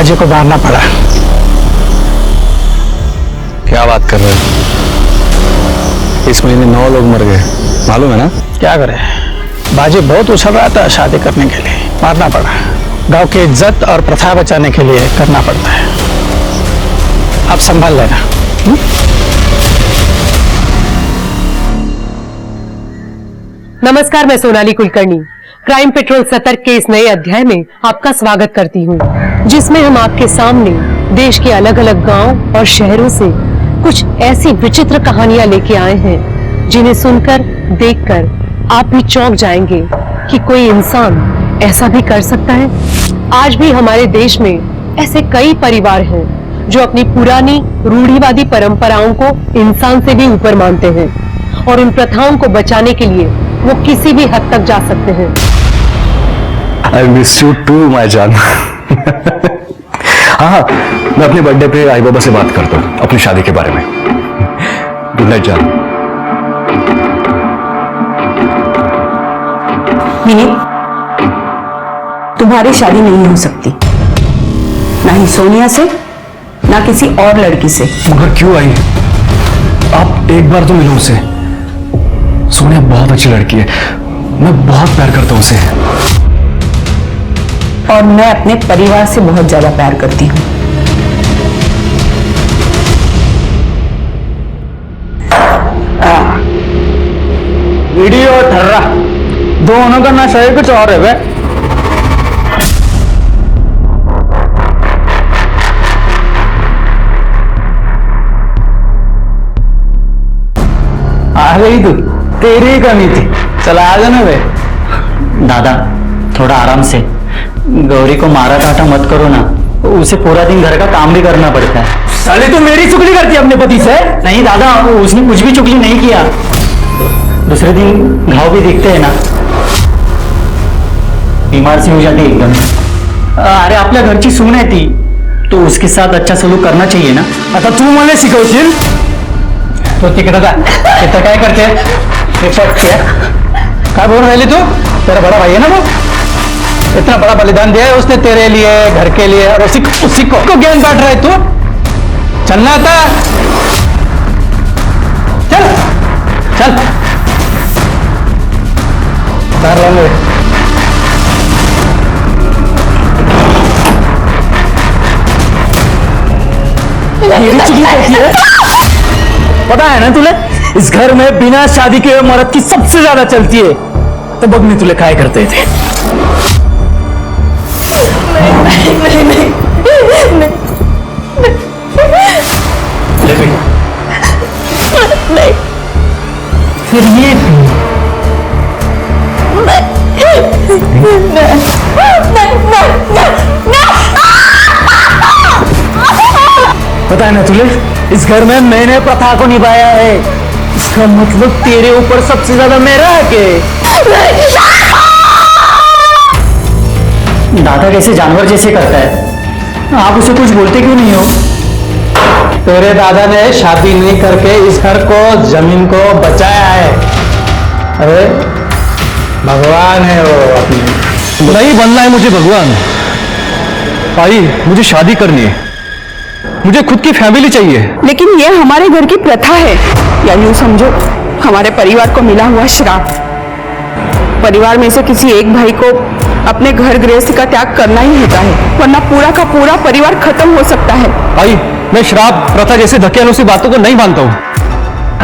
बाजे को मारना पड़ा। क्या बात कर रहे हो? इस महीने 9 लोग मर गए, मालूम है ना? क्या करे, बाजे बहुत उछल रहा था शादी करने के लिए, मारना पड़ा। गांव की इज्जत और प्रथा बचाने के लिए करना पड़ता है। आप संभाल लेना। नमस्कार, मैं सोनाली कुलकर्णी क्राइम पेट्रोल सतर्क के इस नए अध्याय में आपका स्वागत करती हूँ, जिसमें हम आपके सामने देश के अलग अलग गांव और शहरों से कुछ ऐसी विचित्र कहानियां लेके आए हैं जिन्हें सुनकर, देखकर आप भी चौंक जाएंगे कि कोई इंसान ऐसा भी कर सकता है। आज भी हमारे देश में ऐसे कई परिवार हैं जो अपनी पुरानी रूढ़िवादी परंपराओं को इंसान से भी ऊपर मानते हैं और उन प्रथाओं को बचाने के लिए वो किसी भी हद तक जा सकते हैं। I miss you too, my जान। हाँ, मैं अपने बर्थडे पे आई बाबा से बात करता हूँ अपनी शादी के बारे में। गुड नाइट जान। मिनी, तुम्हारी शादी नहीं हो सकती, ना ही सोनिया से, ना किसी और लड़की से। मगर क्यों आई? आप एक बार तो मिलो उसे। सोनिया बहुत अच्छी लड़की है, मैं बहुत प्यार करता हूँ उसे। और मैं अपने परिवार से बहुत ज्यादा प्यार करती हूँ। वीडियो ठर्रा दोनों का नशा ही कुछ और है बे। आ गई तू, तेरी ही कमी थी। चला आ जाना बे। दादा थोड़ा आराम से, गौरी को मारा काटा मत करो ना, उसे पूरा दिन घर का काम भी करना पड़ता है। साले तू मेरी चुगली करती है अपने पति से? नहीं दादा, उसने कुछ भी चुगली नहीं किया। दूसरे दिन घाव भी दिखते हैं ना, बीमार सी हो जाती है एकदम। अरे आपल्या घरची सून आहे ती, तो उसके साथ अच्छा सलूक करना चाहिए ना। आता तू मला शिकवशील? तो तिकडे जा, इथं काय करते? क्या बोल रही तू? तेरा बड़ा भाई है ना वो, इतना बड़ा बलिदान दिया है उसने तेरे लिए, घर के लिए, और उसी को ज्ञान बांट रहा है तू? चलना था, चल चल कर लेंगे। पता है ना तुले, इस घर में बिना शादी के मर्द की सबसे ज्यादा चलती है। तो बगनी तुले काय करते थे? नहीं। फिर ये पता है ना तुझे, इस घर में मैंने प्रथा को निभाया है, इसका मतलब तेरे ऊपर सबसे ज्यादा मेरा हक है। दादा कैसे जानवर जैसे करता है, आप उसे कुछ बोलते क्यों नहीं हो? तेरे दादा ने शादी नहीं करके इस घर को, जमीन को बचाया है। अरे भगवान है वो अपने। नहीं बनना है मुझे भगवान। भाई मुझे शादी करनी है, मुझे खुद की फैमिली चाहिए। लेकिन ये हमारे घर की प्रथा है, या यूं समझो हमारे परिवार को मिला हुआ श्राप। परिवार में से किसी एक भाई को अपने घर गृहस्थी का त्याग करना ही होता है, वरना पूरा का पूरा परिवार खत्म हो सकता है। भाई मैं श्राप, प्रथा जैसे धक्के बातों को नहीं मानता हूँ।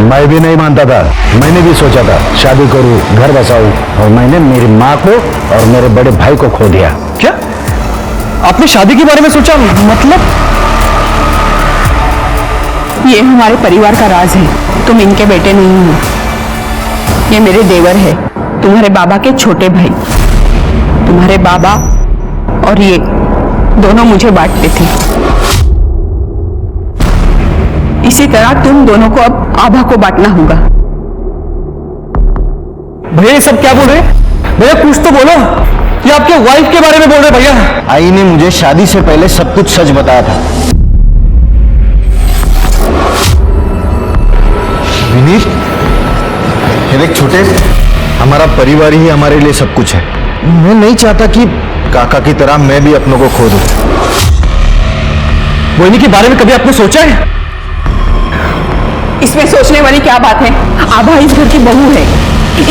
मैं भी नहीं मानता था, मैंने भी सोचा था शादी करूं, घर बसाऊं, और मैंने मेरी माँ को और मेरे बड़े भाई को खो दिया। क्या आपने शादी के बारे में सोचा? मतलब ये हमारे परिवार का राज है, तुम इनके बेटे नहीं हो। ये मेरे देवर है, तुम्हारे बाबा के छोटे भाई। तुम्हारे बाबा और ये दोनों मुझे बांटते थे, इसी तरह तुम दोनों को अब आभा को बांटना होगा। भैया ये सब क्या बोल रहे? भैया कुछ तो बोलो, ये आपके वाइफ के बारे में बोल रहे भैया। आई ने मुझे शादी से पहले सब कुछ सच बताया था। विनीत, ये देख छोटे, हमारा परिवार ही हमारे लिए सब कुछ है। मैं नहीं चाहता कि काका की तरह मैं भी अपनों को खो दूं। मोहिनी के बारे में कभी आपने सोचा है? इसमें सोचने वाली क्या बात है? आभा इस घर की बहू है,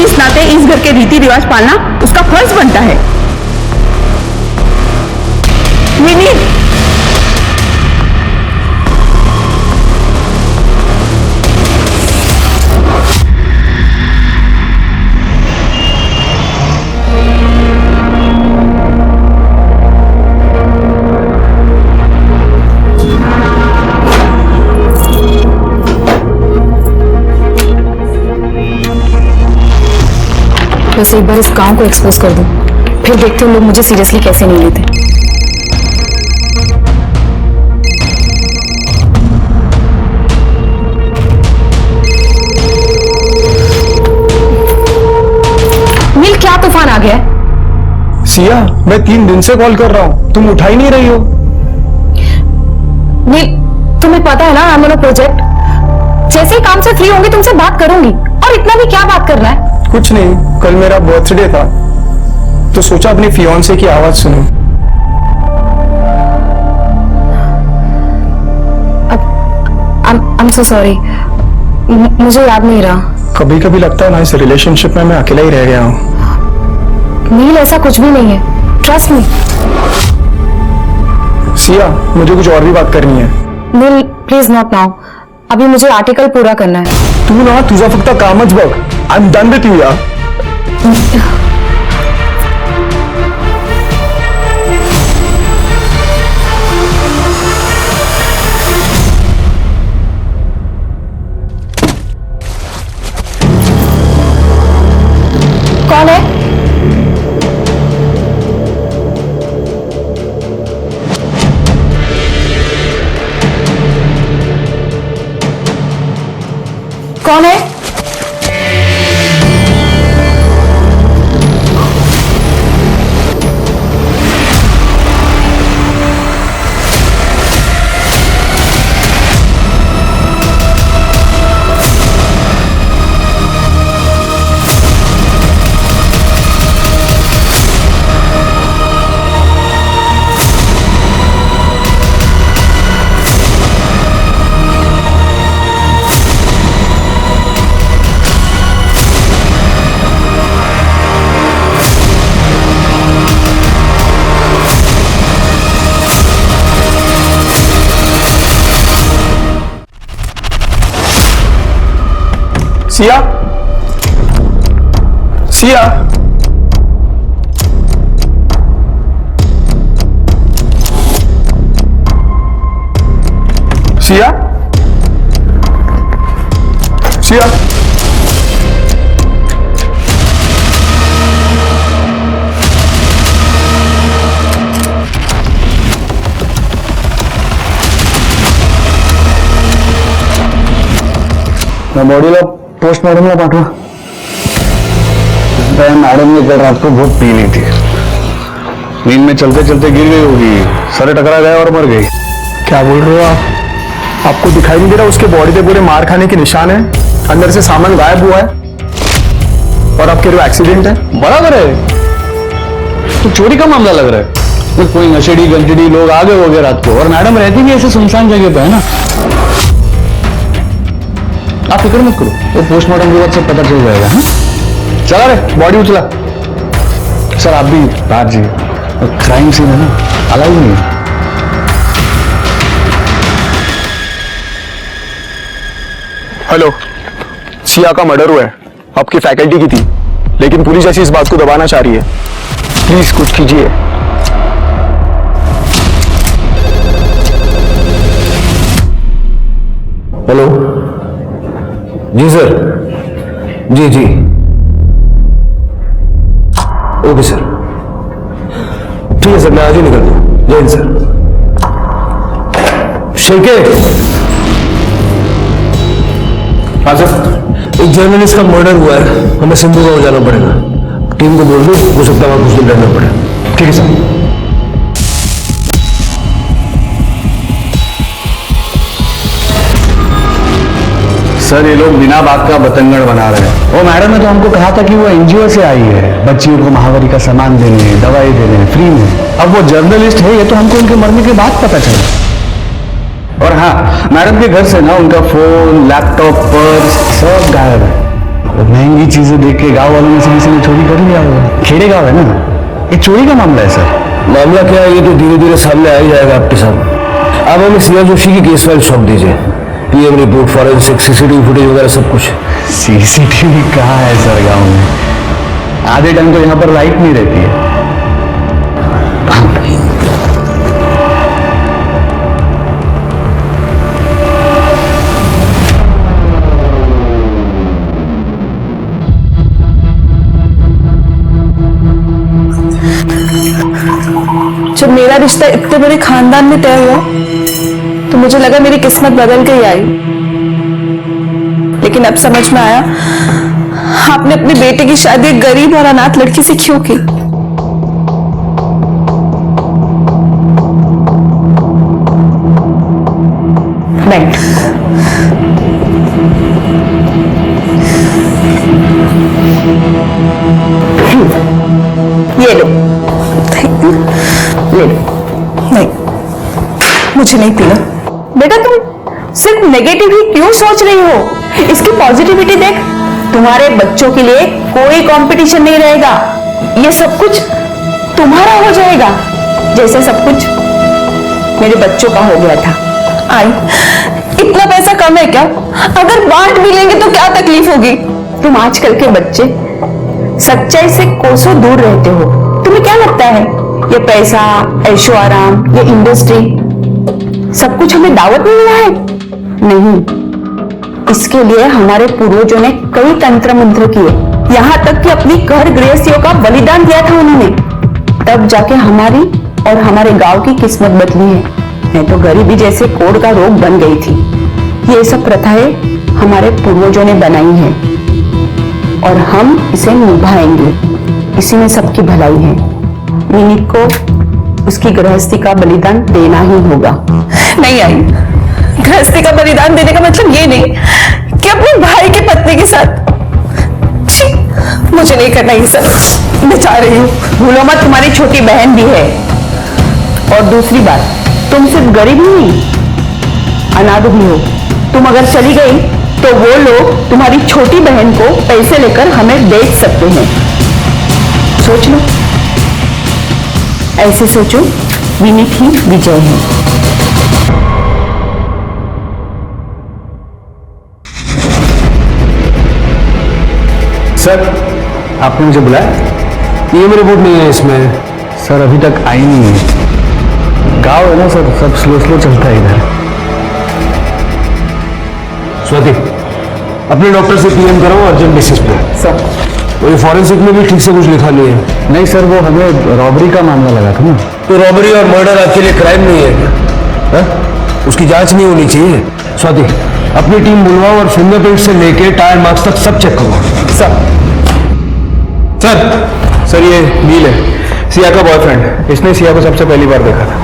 इस नाते इस घर के रीति रिवाज पालना उसका फर्ज बनता है। मिनी, बस एक बार इस गांव को एक्सपोज कर दूं, फिर देखते हैं लोग मुझे सीरियसली कैसे नहीं लेते। नील, क्या तूफान आ गया है? सिया, मैं 3 दिन से कॉल कर रहा हूँ, तुम उठा ही नहीं रही हो। नील, तुम्हें पता है ना, I am on a project. जैसे ही काम से फ्री होंगी तुमसे बात करूंगी। और इतना भी क्या बात करना है? कुछ नहीं, कल मेरा बर्थडे था तो सोचा अपनी फियांसे की आवाज सुनूं। आई एम सो सॉरी, मुझे याद नहीं रहा। कभी कभी लगता है ना, इस रिलेशनशिप में मैं अकेला ही रह गया हूँ। नील, ऐसा कुछ भी नहीं है, ट्रस्ट मी। सिया, मुझे कुछ और भी बात करनी है। नील, प्लीज नॉट नाउ, अभी मुझे आर्टिकल पूरा करना है। तू ना तुझा फक्त कामच बघ। I am done with you यार। कौन है? कौन है? सिया, सिया, सिया, सिया, बॉडीला पोस्टमार्टमला पाठवा। मैडम ने कल रात को बहुत पी ली थी, नींद में चलते चलते गिर गई होगी, सर टकरा गया और मर गई। क्या बोल रहे हो आप? आपको दिखाई नहीं दे रहा उसके बॉडी पे पूरे मार खाने के निशान है, अंदर से सामान गायब हुआ है और आप कह रहे हो एक्सीडेंट है? बराबर है, तो चोरी का मामला लग रहा है। तो कोई नशेड़ी गंजड़ी लोग आ गए होंगे रात को, और मैडम रहती भी ऐसे सुनसान जगह पे है ना। आप फिक्र मत करो, वो पोस्टमार्टम के बाद सब पता चल जाएगा। हाँ, चला रे, बॉडी उचला। सर आप भी बाहर जी, क्राइम सीन है ना, अलाउ नहीं है। हेलो, सिया का मर्डर हुआ है, आपकी फैकल्टी की थी, लेकिन पुलिस ऐसी इस बात को दबाना चाह रही है। प्लीज कुछ कीजिए। हेलो, जी सर, जी जी, ओके सर, ठीक है सर, मैं आज ही निकलता हूँ। जय हिंद सर। शेखे, हाँ सर, एक जर्नलिस्ट का मर्डर हुआ है, हमें सिंधु गांव जाना पड़ेगा। टीम को बोल दो, हो सकता है वहां कुछ दिन रहना पड़े। ठीक है सर। सर ये लोग बिना बात का बतंगड़ बना रहे हैं। वो मैडम ने तो हमको कहा था कि वो एनजीओ से आई है, बच्चियों को महामारी का सामान देने, दवाई देने फ्री में। अब वो जर्नलिस्ट है, ये तो हमको उनके मरने के बाद पता चला। और हाँ, मैडम के घर से ना उनका फोन, लैपटॉप, पर्स सब गायब है। और महंगी चीजें देख के गांव वालों में से किसी ने चोरी कर लिया होगा। खेड़े गांव है ना, ये चोरी का मामला है सर। मामला क्या है ये तो धीरे धीरे सामने आ ही जाएगा आपके सामने। आप हमें सिया जोशी की केस फाइल सौंप दीजिए, PM report, forensic, CCTV footage वगैरह सब कुछ। सीसीटीवी कहाँ है सर गांव में? आधे टाइम तो यहाँ पर लाइट नहीं रहती है। जब मेरा रिश्ता इतने बड़े खानदान में तय हुआ तो मुझे लगा मेरी किस्मत बदल गई आई, लेकिन अब समझ में आया आपने अपने बेटे की शादी एक गरीब और अनाथ लड़की से क्यों की। बैठ। ये लो। ले लो। नहीं, मुझे नहीं पीना। बेटा तुम सिर्फ नेगेटिव ही क्यों सोच रही हो? इसकी पॉजिटिविटी देख। तुम्हारे बच्चों के लिए कोई कंपटीशन नहीं रहेगा, ये सब कुछ तुम्हारा हो जाएगा, जैसे सब कुछ मेरे बच्चों का हो गया था। आई, इतना पैसा कम है क्या? अगर बांट भी लेंगे तो क्या तकलीफ होगी? तुम आजकल के बच्चे सच्चाई से कोसों दूर रहते हो। तुम्हें क्या लगता है ये पैसा, ऐशो आराम, ये इंडस्ट्री सब कुछ हमें दावत में मिला है? नहीं, इसके लिए हमारे पूर्वजों ने कई तंत्र मंत्र किए, यहाँ तक कि अपनी घर गृहस्थियों का बलिदान दिया था उन्होंने, तब जाके हमारी और हमारे गांव की किस्मत बदली है। नहीं तो गरीबी जैसे कोढ़ का रोग बन गई थी। ये सब प्रथाएं हमारे पूर्वजों ने बनाई हैं और हम इसे निभाएंगे, इसी में सबकी भलाई है। विनीत को उसकी गृहस्थी का बलिदान देना ही होगा। नहीं आई, गृहस्थी का बलिदान देने का मतलब ये नहीं कि अपने भाई की पत्नी के साथ। छी, मुझे नहीं करना ये सब। मैं जा रही हूँ। भूलो मत, तुम्हारी छोटी बहन भी है। और दूसरी बात, तुम सिर्फ गरीब नहीं, अनाथ भी हो। तुम अगर चली गई तो वो लोग तुम्हारी छोटी बहन को पैसे लेकर हमें बेच सकते हैं। सोच लो, ऐसे सोचो, विनीत ही विजय है। सर, आपने मुझे बुलाया? पीएम रिपोर्ट नहीं है इसमें। सर अभी तक आई नहीं है। गांव है ना सर, सब स्लो स्लो चलता है इधर। स्वाति, अपने डॉक्टर से पीएम कराओ अर्जेंट बेसिस पे। सर वही फॉरेंसिक में भी ठीक से कुछ लिखा नहीं है। नहीं सर, वो हमें रॉबरी का मामला लगा था ना। तो रॉबरी और मर्डर आपके लिए क्राइम नहीं है क्या? उसकी जांच नहीं होनी चाहिए? स्वाति, अपनी टीम बुलवाओ और फिंगरप्रिंट से लेके टायर मार्क्स तक सब चेक करो। सर ये नील है, सिया का बॉयफ्रेंड। इसने सिया को सबसे पहली बार देखा था।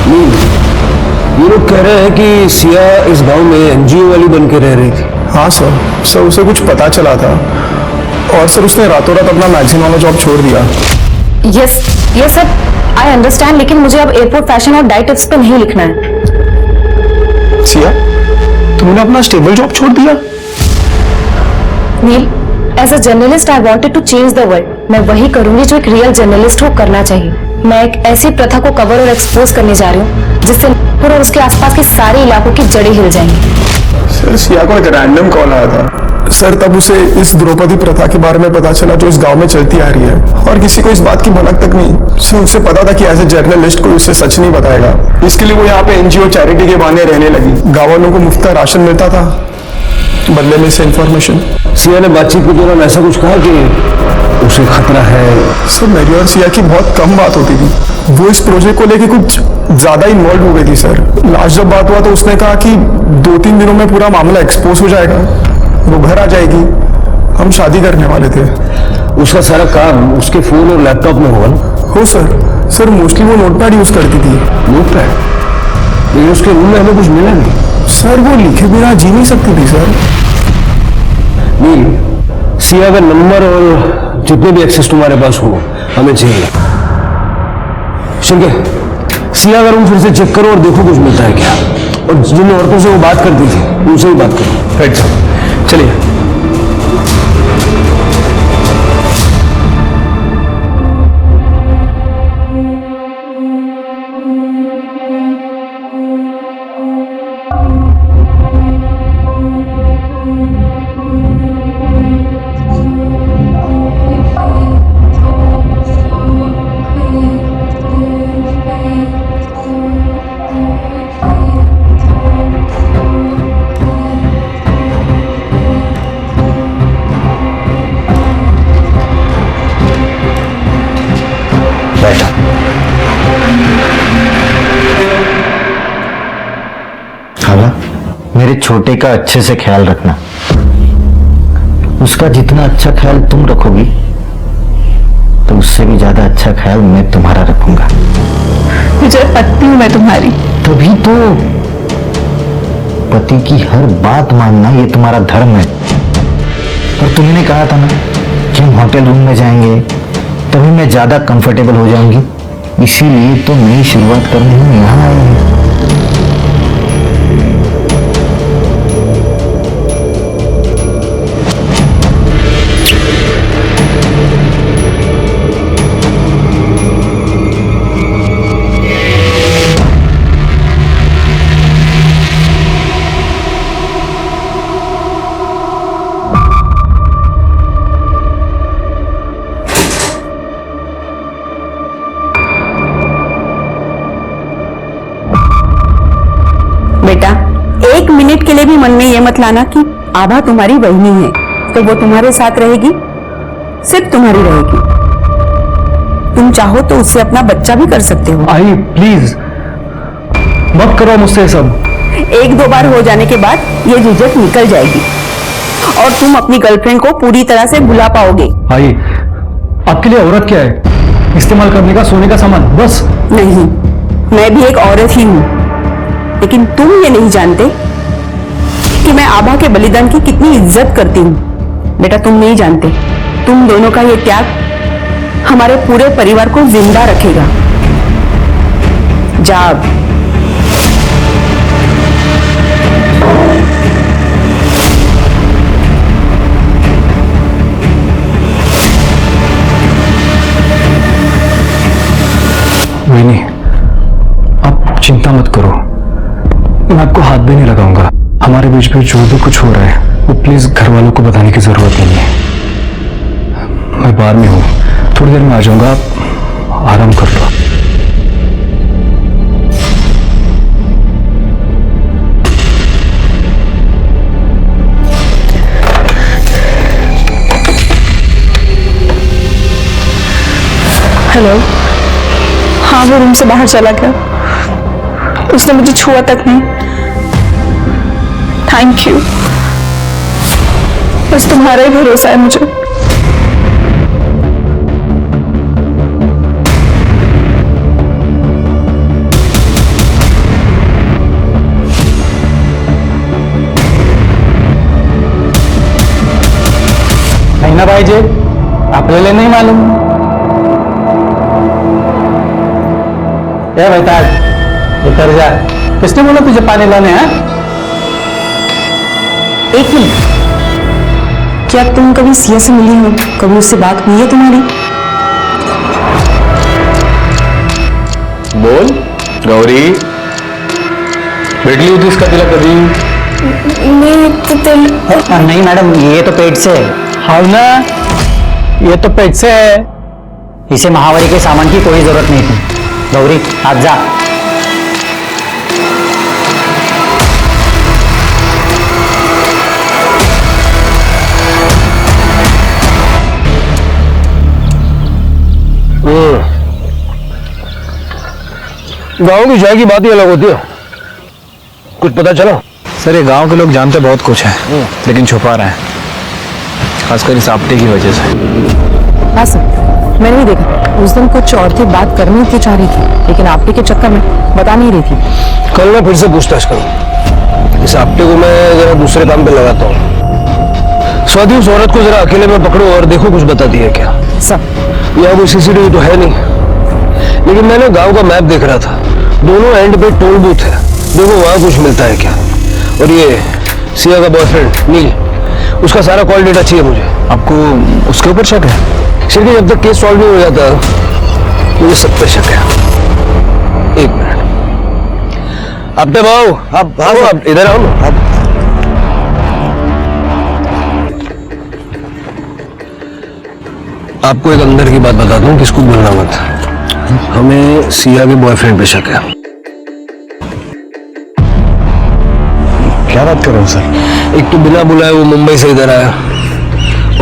नील, ये लोग कह रहे हैं कि सिया इस गांव में एनजीओ वाली बन के रह रही थी। हाँ सर उसे कुछ पता चला था और सर उसने रातों रात अपना मैगजीन वाला जॉब छोड़ दिया। यस ये सब आई अंडरस्टैंड, लेकिन मुझे अब एयरपोर्ट फैशन और डाइट टिप्स पे नहीं लिखना है। सिया, तुमने अपना स्टेबल जॉब छोड़ दिया? Neel, as a journalist I wanted to change the world. मैं वही करूंगी जो एक रियल जर्नलिस्ट को करना चाहिए। मैं एक ऐसी प्रथा को कवर और एक्सपोज करने जा रही हूँ जिससे नागपुर और उसके आसपास के सारे इलाकों की जड़ें हिल जाएंगी। सर सिया को एक रैंडम कॉल आया था सर, तब उसे इस द्रौपदी प्रथा के बारे में पता चला जो इस गांव में चलती आ रही है, और किसी को इस बात की भनक तक नहीं। सर उसे पता था कि एज ए जर्नलिस्ट कोई उसे सच नहीं बताएगा, इसके लिए वो यहाँ पे एनजीओ चैरिटी के बहाने रहने लगी। गाँव वालों को मुफ्त राशन मिलता था, बदले में से इंफॉर्मेशन। सिया ने बातचीत के दौरान ऐसा कुछ कहा कि उसे खतरा है? सर मेरी और सिया की बहुत कम बात होती थी, वो इस प्रोजेक्ट को लेके कुछ ज्यादा इन्वॉल्व हो गई थी सर। लास्ट जब बात हुआ तो उसने कहा कि 2-3 दिनों में पूरा मामला एक्सपोज हो जाएगा, वो घर आ जाएगी, हम शादी करने वाले थे। उसका सारा काम उसके फोन और लैपटॉप में होगा ना? हो सर मोस्टली वो नोटपैड यूज करती थी। नोटपैड? लेकिन उसके रूम में हमें कुछ मिला नहीं। सर वो लिखे बिना जी नहीं सकती थी सर। नील, सिया का नंबर और जितने भी एक्सेस तुम्हारे पास हो हमें चाहिए। शिंके, सिया का रूम फिर से चेक करो और देखो कुछ मिलता है क्या। और जिन औरतों से वो बात करती थी उनसे ही बात करो। राइट साहब, चलिए। मेरे छोटे का अच्छे से ख्याल रखना। उसका जितना अच्छा ख्याल तुम रखोगी तो उससे भी ज्यादा अच्छा ख्याल मैं तुम्हारा रखूंगा। विजय, पत्नी हूं मैं तुम्हारी। तभी तो पति की हर बात मानना ये तुम्हारा धर्म है। और तुमने कहा था ना कि हम होटल रूम में जाएंगे तभी मैं ज्यादा कंफर्टेबल हो जाऊंगी, इसीलिए तो नई शुरुआत करने हम यहाँ आए हैं। बेटा, 1 मिनट के लिए भी मन में ये मत लाना कि आभा तुम्हारी बहनी है तो वो तुम्हारे साथ रहेगी, सिर्फ तुम्हारी रहेगी। तुम चाहो तो उससे अपना बच्चा भी कर सकते हो। आई प्लीज मत करो मुझसे सब। 1-2 बार हो जाने के बाद ये झिझक निकल जाएगी और तुम अपनी गर्लफ्रेंड को पूरी तरह से भुला पाओगे। आई, आपके लिए औरत क्या है? इस्तेमाल करने का सोने का सामान बस। नहीं, मैं भी एक औरत ही हूं, लेकिन तुम ये नहीं जानते कि मैं आभा के बलिदान की कितनी इज्जत करती हूँ। बेटा, तुम नहीं जानते, तुम दोनों का ये त्याग हमारे पूरे परिवार को जिंदा रखेगा। जा अब। वैनी, आप चिंता मत करो, मैं आपको हाथ भी नहीं लगाऊंगा। हमारे बीच में जो भी कुछ हो रहा है वो प्लीज घर वालों को बताने की जरूरत नहीं है। मैं बाहर में हूँ, थोड़ी देर में आ जाऊंगा, आप आराम कर लो। हेलो। हाँ, वो रूम से बाहर चला गया, उसने मुझे छुआ तक नहीं। थैंक यू, बस तुम्हारा ही भरोसा है मुझे। नहीं ना भाई जी, आप ले ले, नहीं मालूम। भाई ताज, उतर जा। किसने बोला तुझे पानी लाने हैं? 1 मिनट, क्या तुम कभी सिया से मिली हो? कभी उससे बात हुई है तुम्हारी? बोल गौरी, भेटली होतीस का तिला कधी? नहीं मैडम, ये तो पेट से है। हाँ ना, ये तो पेट से है। इसे महावारी के सामान की कोई जरूरत नहीं थी। गौरी, आज जा। गांव की चाय की बात ही अलग होती है। कुछ पता चला? सर, ये गांव के लोग जानते बहुत कुछ है, लेकिन छुपा रहे हैं, खासकर इस आपटे की वजह से। हाँ सर, मैंने ही देखा। उस दिन कुछ औरतें बात करनी की चाह रही थी, लेकिन आपटे के चक्कर में बता नहीं रही थी। कल मैं फिर से पूछताछ करूं। इस आपटे को मैं जरा दूसरे काम पे लगाता हूँ। स्वाति, उस औरत को जरा अकेले में पकड़ो और देखो कुछ बताती है क्या। सर, यहाँ कोई सीसीटीवी तो है नहीं, लेकिन मैंने गांव का मैप देख रहा था दोनों एंड पे टोल बूथ है, देखो वहां कुछ मिलता है क्या। और ये सिया का बॉयफ्रेंड नील, उसका सारा कॉल डेटा चाहिए मुझे। आपको उसके ऊपर शक है? शिरके जब तक केस सॉल्व नहीं हो जाता मुझे सब पे शक है। एक मिनट, अपने भाव आप इधर आओ ना। आपको एक अंदर की बात बता दूं, किसको बोलना मत। हमें सिया के बॉयफ्रेंड पे शक है। क्या बात कर रहे हो सर? एक तो बिना बुलाए वो मुंबई से इधर आया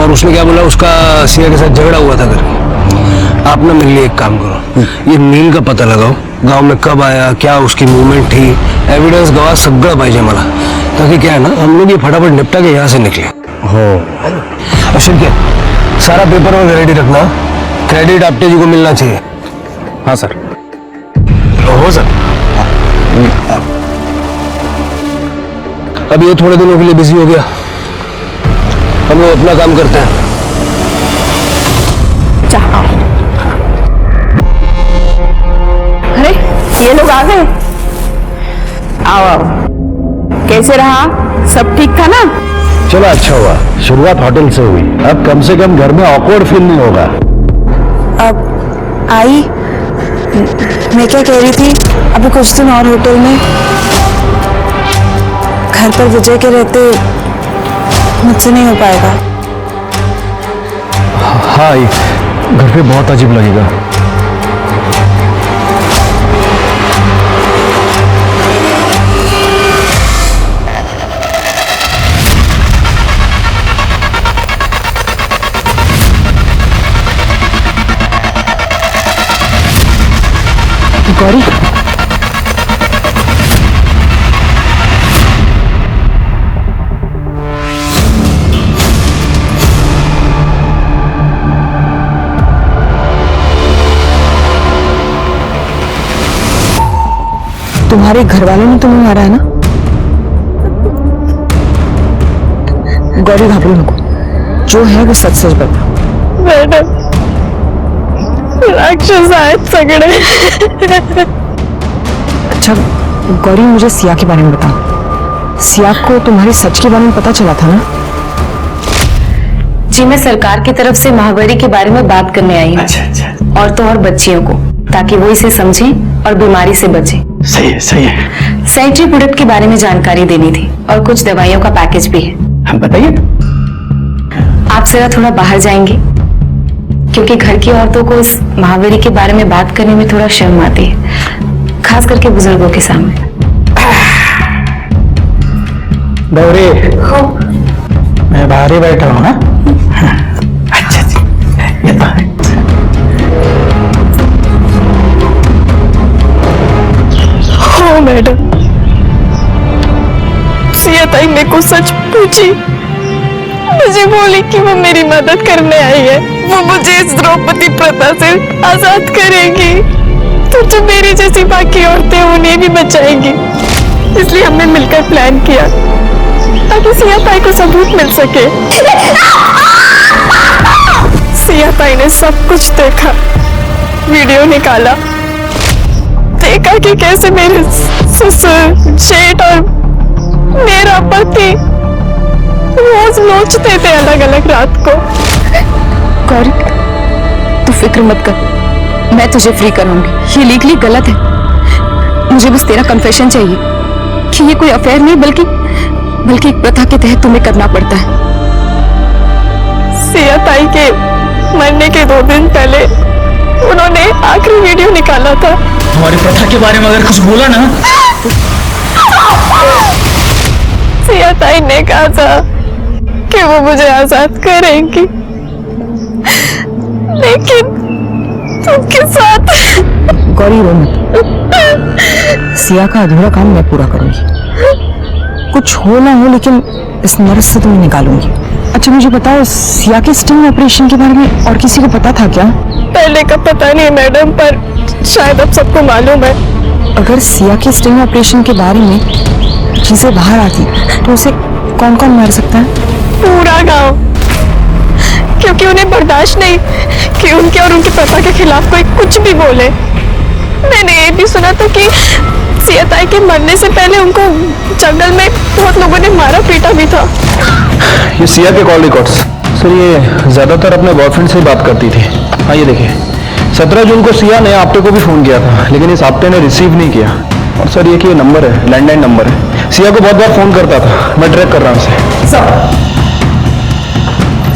और उसने क्या बोला, उसका सिया के साथ झगड़ा हुआ था करके। आप ना मेरे लिए एक काम करो, ये नील का पता लगाओ, गांव में कब आया, क्या उसकी मूवमेंट थी, एविडेंस गवाह सगळं पाहिजे मला, ताकि क्या है ना हम लोग ये फटाफट निपटा के यहाँ से निकले। हो शिरके सारा पेपर वर्क रेडी रखना, क्रेडिट आपटे जी को मिलना चाहिए। हाँ सर। हो सर। अब ये थोड़े दिनों के लिए बिजी हो गया, हम लोग अपना काम करते हैं। आओ। अरे ये लोग आ गए। आओ आओ, कैसे रहा? सब ठीक था ना? चलो अच्छा हुआ, शुरुआत होटल से हुई, अब कम से कम घर में ऑकवर्ड फील नहीं होगा। अब आई, मैं क्या कह रही थी, अभी कुछ दिन और होटल में, घर पर विजय के रहते मुझसे नहीं हो पाएगा। हाँ, घर पे बहुत अजीब लगेगा। गौरी, तुम्हारे घर वालों ने तुम्हें मारा है ना? गौरी घबरो नको, जो है वो सच सच बता। मैडम, राक्षस आए सगड़े। अच्छा गौरी, मुझे सिया के बारे में बता। सिया को तुम्हारे सच के बारे में पता चला था ना? जी, मैं सरकार की तरफ से महावरी के बारे में बात करने आई हूँ। अच्छा। औरतों और बच्चियों को, ताकि वो इसे समझें और बीमारी से बचें। सही है, सही है। सैट्री प्रोडक्ट के बारे में जानकारी देनी थी और कुछ दवाइयों का पैकेज भी है। हम बताइए। आप जरा थोड़ा बाहर जाएंगे, क्योंकि घर की औरतों को इस महावरी के बारे में बात करने में थोड़ा शर्म आती है, खास करके बुजुर्गों के सामने। गौरी, मैं बाहर ही बैठा हूँ ना। अच्छा जी, ये तो है। हाँ मैडम, सिया ताई मेरे को सच पूछी, मुझे बोली कि वो मेरी मदद करने आई है, वो मुझे इस द्रौपदी प्रथा से आजाद करेगी, तो मेरी जैसी बाकी औरतें उन्हें भी बचाएंगी। इसलिए हमने मिलकर प्लान किया ताकि सिया ताई को सबूत मिल सके। सिया ताई ने सब कुछ देखा, वीडियो निकाला, देखा कि कैसे मेरे ससुर, जेठ और मेरा पति रोज नोचते थे अलग अलग रात को। गौरी, तू फिक्र मत कर, मैं तुझे फ्री करूंगी। ये लीगली गलत है, मुझे बस तेरा कन्फेशन चाहिए कि ये कोई अफेयर नहीं बल्कि एक प्रथा के तहत तुम्हें करना पड़ता है। सिया ताई के मरने के 2 दिन पहले उन्होंने आखिरी वीडियो निकाला था। हमारी प्रथा के बारे में अगर कुछ बोला ना, सिया ताई ने कहा था कि वो मुझे आजाद करेंगी, लेकिन तुमके साथ। गौरी रो मत, सिया का अधूरा काम मैं पूरा करूंगी। कुछ हो ना हो, लेकिन इस नर्स से तुम्हें निकालूंगी। अच्छा मुझे बताओ, सिया के स्टिंग ऑपरेशन के बारे में और किसी को पता था क्या? पहले का पता नहीं मैडम, पर शायद अब सबको मालूम है। अगर सिया के स्टिंग ऑपरेशन के बारे में चीजें बाहर आती तो उसे कौन कौन मार सकता है? पूरा गांव, क्योंकि उन्हें बर्दाश्त नहीं कि उनके और उनकी प्रथा के खिलाफ कोई कुछ भी बोले। मैंने ये भी सुना था कि सिया ताई के मरने से पहले उनको जंगल में बहुत लोगों ने मारा पीटा भी था। ये सिया के कॉल रिकॉर्ड्स सर, ये ज्यादातर अपने बॉयफ्रेंड से ही बात करती थी। हाँ ये देखिए, 17 जून को सिया ने आपटे को भी फोन किया था, लेकिन इस आपटे ने रिसीव नहीं किया। और सर ये कि ये नंबर है, लैंडलाइन नंबर है, सिया को बहुत बार फोन करता था, मैं ट्रैक कर रहा हूँ उसे।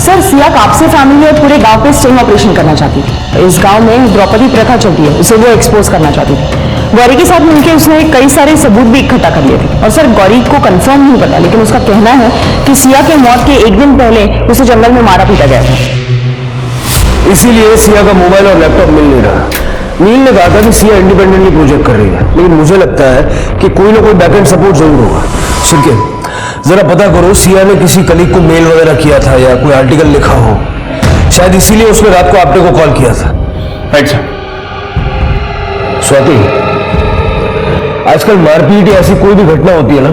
सर सिया कापसे फैमिली और पूरे गांव पे स्टिंग ऑपरेशन करना चाहती थी। इस गांव में द्रौपदी प्रथा चलती है, उसे वो एक्सपोज करना चाहती थी। गौरी के साथ मिलकर उसने कई सारे सबूत भी इकट्ठा कर लिए थे। और सर गौरी को कंफर्म नहीं पता, लेकिन उसका कहना है कि सिया के मौत के एक दिन पहले उसे जंगल में मारा पीटा गया था। इसीलिए सिया का मोबाइल और लैपटॉप मिल नहीं रहा। नील ने कहा था कि सिया इंडिपेंडेंटली प्रोजेक्ट कर रही है, लेकिन मुझे लगता है कि कोई ना कोई बैकएंड सपोर्ट जरूर होगा। सुन जरा पता करो, सिया ने किसी कलीग को मेल वगैरह किया था या कोई आर्टिकल लिखा हो, शायद इसीलिए उसने रात को आपटे को कॉल किया था। Right sir. स्वाति, आजकल मारपीट या ऐसी कोई भी घटना होती है ना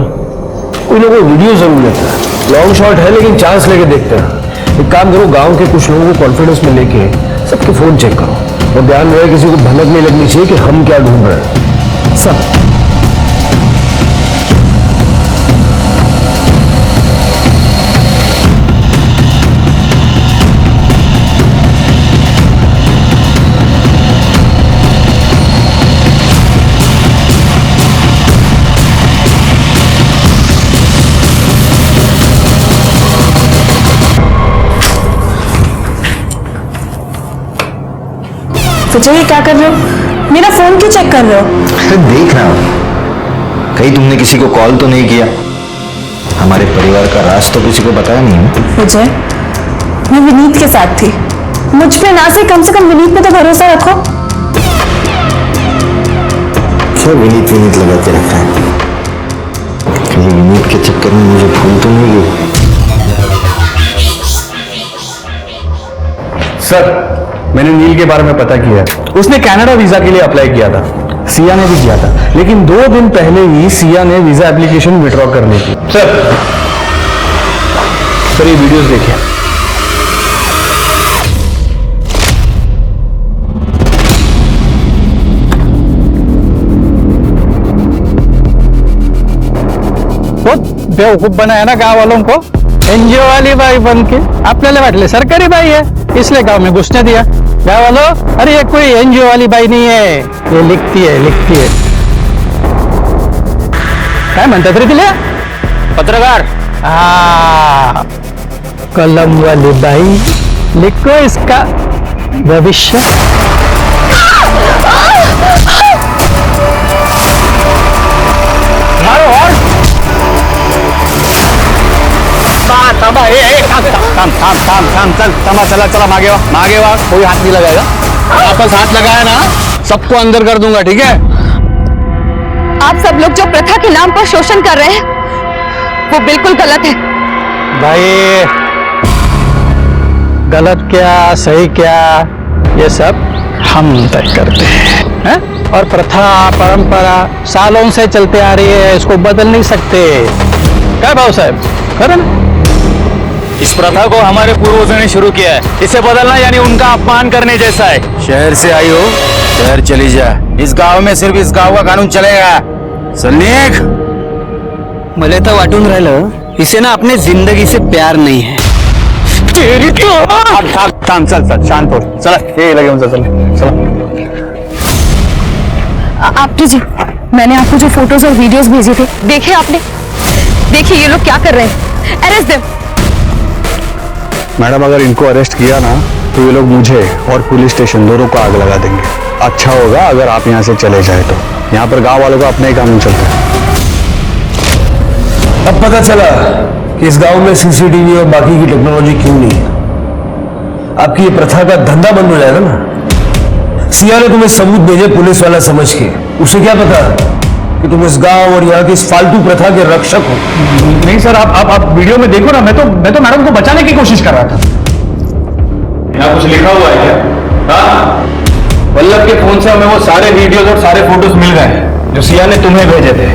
कोई वीडियो जरूर लेता है। लॉन्ग शॉट है लेकिन चांस लेके देखते हैं। एक काम करो, गांव के कुछ लोगों को कॉन्फिडेंस में लेके सबके फोन चेक करो और ध्यान रहे किसी को भनक नहीं लगनी चाहिए कि हम क्या ढूंढ रहे हैं। सब सोचो ये क्या कर रहे हो? मेरा फोन क्यों चेक कर रहे हो? अरे देख रहा हूं कहीं तुमने किसी को कॉल तो नहीं किया। हमारे परिवार का राज तो किसी को बताया नहीं है। विजय, मैं विनीत के साथ थी, मुझ पे ना से कम विनीत पे तो भरोसा रखो। क्या विनीत लगा के रखा है? कहीं विनीत के चक्कर में मुझे भूल तो नहीं गई। सर मैंने नील के बारे में पता किया, उसने कनाडा वीजा के लिए अप्लाई किया था, सिया ने भी किया था, लेकिन 2 दिन पहले ही सिया ने वीजा एप्लीकेशन विड्रॉ कर ली थी। सर ये वीडियोस देखिए। बहुत बेवकूफ बनाया ना गांव वालों को। एनजीओ वाली बाई बन के आपल्याला वाटले सरकारी बाई है, इसलिए गांव में घुसने दिया। गांव वालों, अरे ये कोई एनजीओ वाली बाई नहीं है, ये लिखती है। काय म्हणतात रे तिला? पत्रकार। कलम वाली बाई, लिखो इसका भविष्य। चला मागे वा कोई हाथ नहीं लगाएगा। आपस हाथ लगाया ना सबको अंदर कर दूंगा, ठीक है? आप सब लोग जो प्रथा के नाम पर शोषण कर रहे हैं वो बिल्कुल गलत है। भाई गलत क्या सही क्या ये सब हम तय करते हैं? और प्रथा परंपरा सालों से चलते आ रही है, इसको बदल नहीं सकते। क्या भाव साहब, करो ना। इस प्रथा को हमारे पूर्वजों ने शुरू किया है, इसे बदलना यानी उनका अपमान करने जैसा है। शहर से आई हो, शहर चली जा। इस गांव में सिर्फ इस गांव का कानून चलेगा। सल्लेख, मला तर वाटून राहिलं इसे ना अपने जिंदगी से प्यार नहीं है। चल शांत हो, चला ये लगे उनसे, चल। आपटे जी, मैंने आपको जो फोटोज और वीडियोस भेजे थे देखे आपने? देखिए ये लोग क्या कर रहे हैं। Arrest them. मैडम अगर इनको अरेस्ट किया ना तो ये लोग मुझे और पुलिस स्टेशन दोनों को आग लगा देंगे। अच्छा होगा अगर आप यहाँ से चले जाए तो। यहाँ पर गांव वालों का अपने ही कानून चलता है। अब पता चला कि इस गांव में सीसीटीवी और बाकी की टेक्नोलॉजी क्यों नहीं है। आपकी ये प्रथा का धंधा बंद हो जाएगा ना। सिया ने तुम्हें सबूत भेजे पुलिस वाला समझ के, उसे क्या पता कि तुम इस गांव और यहाँ की इस फालतू प्रथा के रक्षक हो। नहीं सर, आप वीडियो में देखो ना, मैं तो मैडम को बचाने की कोशिश कर रहा था। यहाँ कुछ लिखा हुआ है क्या? हाँ, वल्लभ के फोन से हमें वो सारे वीडियोस और सारे फोटोज मिल गए जो सिया ने तुम्हें भेजे थे।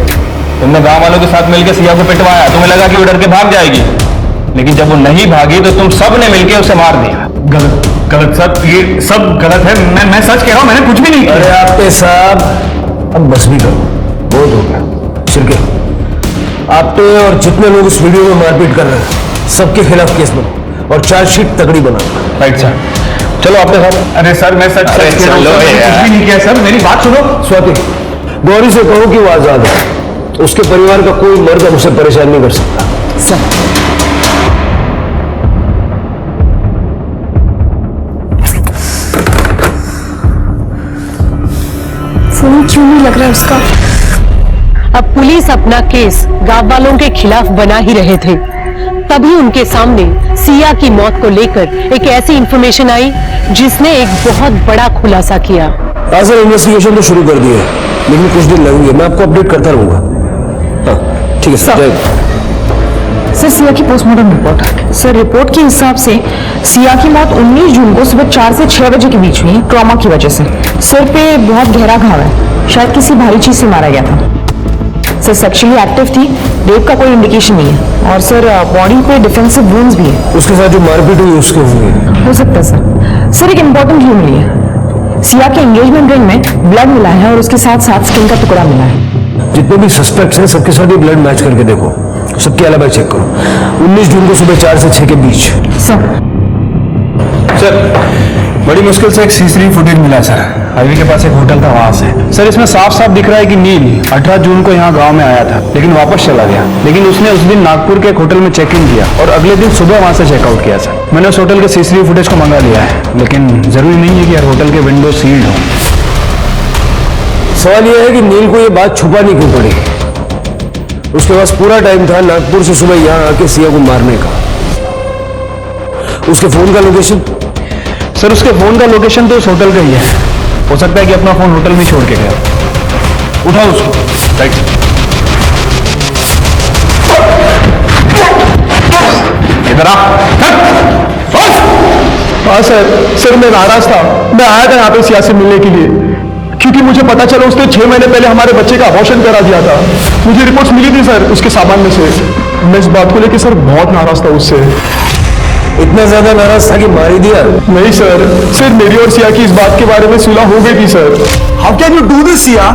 तुमने गांव वालों के साथ मिलकर सिया को पिटवाया, तुम्हें लगा कि वो डर के भाग जाएगी, लेकिन जब वो नहीं भागी तो तुम सब ने मिलकर उसे मार दिया। गलत सर, ये सब गलत है। मैं सच कह रहा हूँ, मैंने कुछ भी नहीं किया। अरे आपके साहब अब बस भी करो, बहुत हो गया। शिरके, आपने और जितने लोग इस वीडियो में मारपीट कर रहे हैं सबके खिलाफ केस बनाओ और चार्जशीट तगड़ी बनाओ। राइट सर, चलो आपके साथ। अरे सर मैं सच सच कह रहा हूं सर, मैंने कुछ भी नहीं किया सर, मेरी बात सुनो। स्वाति, गौरी से कहो कि वो आजाद है, उसके परिवार का कोई मर्द अब उसे परेशान नहीं कर सकता। सर फोन क्यों नहीं लग रहा उसका? अब पुलिस अपना केस गांव वालों के खिलाफ बना ही रहे थे, तभी उनके सामने सिया की मौत को लेकर एक ऐसी इंफॉर्मेशन आई जिसने एक बहुत बड़ा खुलासा किया। आज इन्वेस्टिगेशन तो शुरू कर दी है, लेकिन कुछ दिन लगेंगे, मैं आपको अपडेट करता रहूंगा। हाँ ठीक है सर। सर, सिया की पोस्टमार्टम रिपोर्ट। सर, रिपोर्ट के हिसाब से सिया की मौत 19 जून को सुबह 4 से 6 बजे के बीच हुई, ट्रॉमा की वजह से। सर पे बहुत गहरा घाव है, शायद किसी भारी चीज से मारा गया था। सर, सेक्सुअली एक्टिव थी, रेप का कोई इंडिकेशन नहीं है। और सर, बॉडी पे डिफेंसिव वुंड्स भी है। उसके साथ जो मारपीट हुई उसके हुए हो सकता है सर। सर, एक इंपॉर्टेंट क्लू मिली है। सिया के एंगेजमेंट रिंग में ब्लड मिला है और उसके साथ साथ स्किन का टुकड़ा मिला है। जितने भी सस्पेक्ट्स हैं सबके साथ ये ब्लड मैच करके देखो, सबके अलावा चेक करो। 19 जून को सुबह 4 से 6 के बीच। सर बड़ी मुश्किल से एक सीसीटीवी फुटेज मिला है सर, हाईवे के पास एक होटल था वहां से। सर इसमें साफ साफ दिख रहा है कि नील 18 जून को यहाँ गांव में आया था, लेकिन वापस चला गया। लेकिन उसने उस दिन नागपुर के एक होटल में चेक इन किया और अगले दिन सुबह वहां से चेकआउट किया सर। मैंने उस होटल के सीसीटीवी फुटेज को मंगा लिया है, लेकिन जरूरी नहीं है कि हर होटल के विंडो सील्ड हो। सवाल यह है कि नील को यह बात छुपानी क्यों पड़ी? उसके पास पूरा टाइम था नागपुर से सुबह यहां आके सिया को मारने का। उसके फोन का लोकेशन? सर उसके फोन का लोकेशन तो उस होटल का ही है, हो सकता है कि अपना फोन होटल में छोड़ के गया। उठाओ उसको। राइट। इधर आ। हाँ सर, मैं नाराज था। मैं आया था यहाँ पे सिया से मिलने के लिए, क्योंकि मुझे पता चला उसने 6 महीने पहले हमारे बच्चे का अबॉर्शन करा दिया था। मुझे रिपोर्ट्स मिली थी सर उसके सामान में से। मैं इस बात को लेकर सर बहुत नाराज था उससे। इतना ज्यादा नाराज था कि मार ही दिया? नहीं सर, मेरी और सिया की इस बात के बारे में सुलह हो गई थी sir. How can you do this Siya?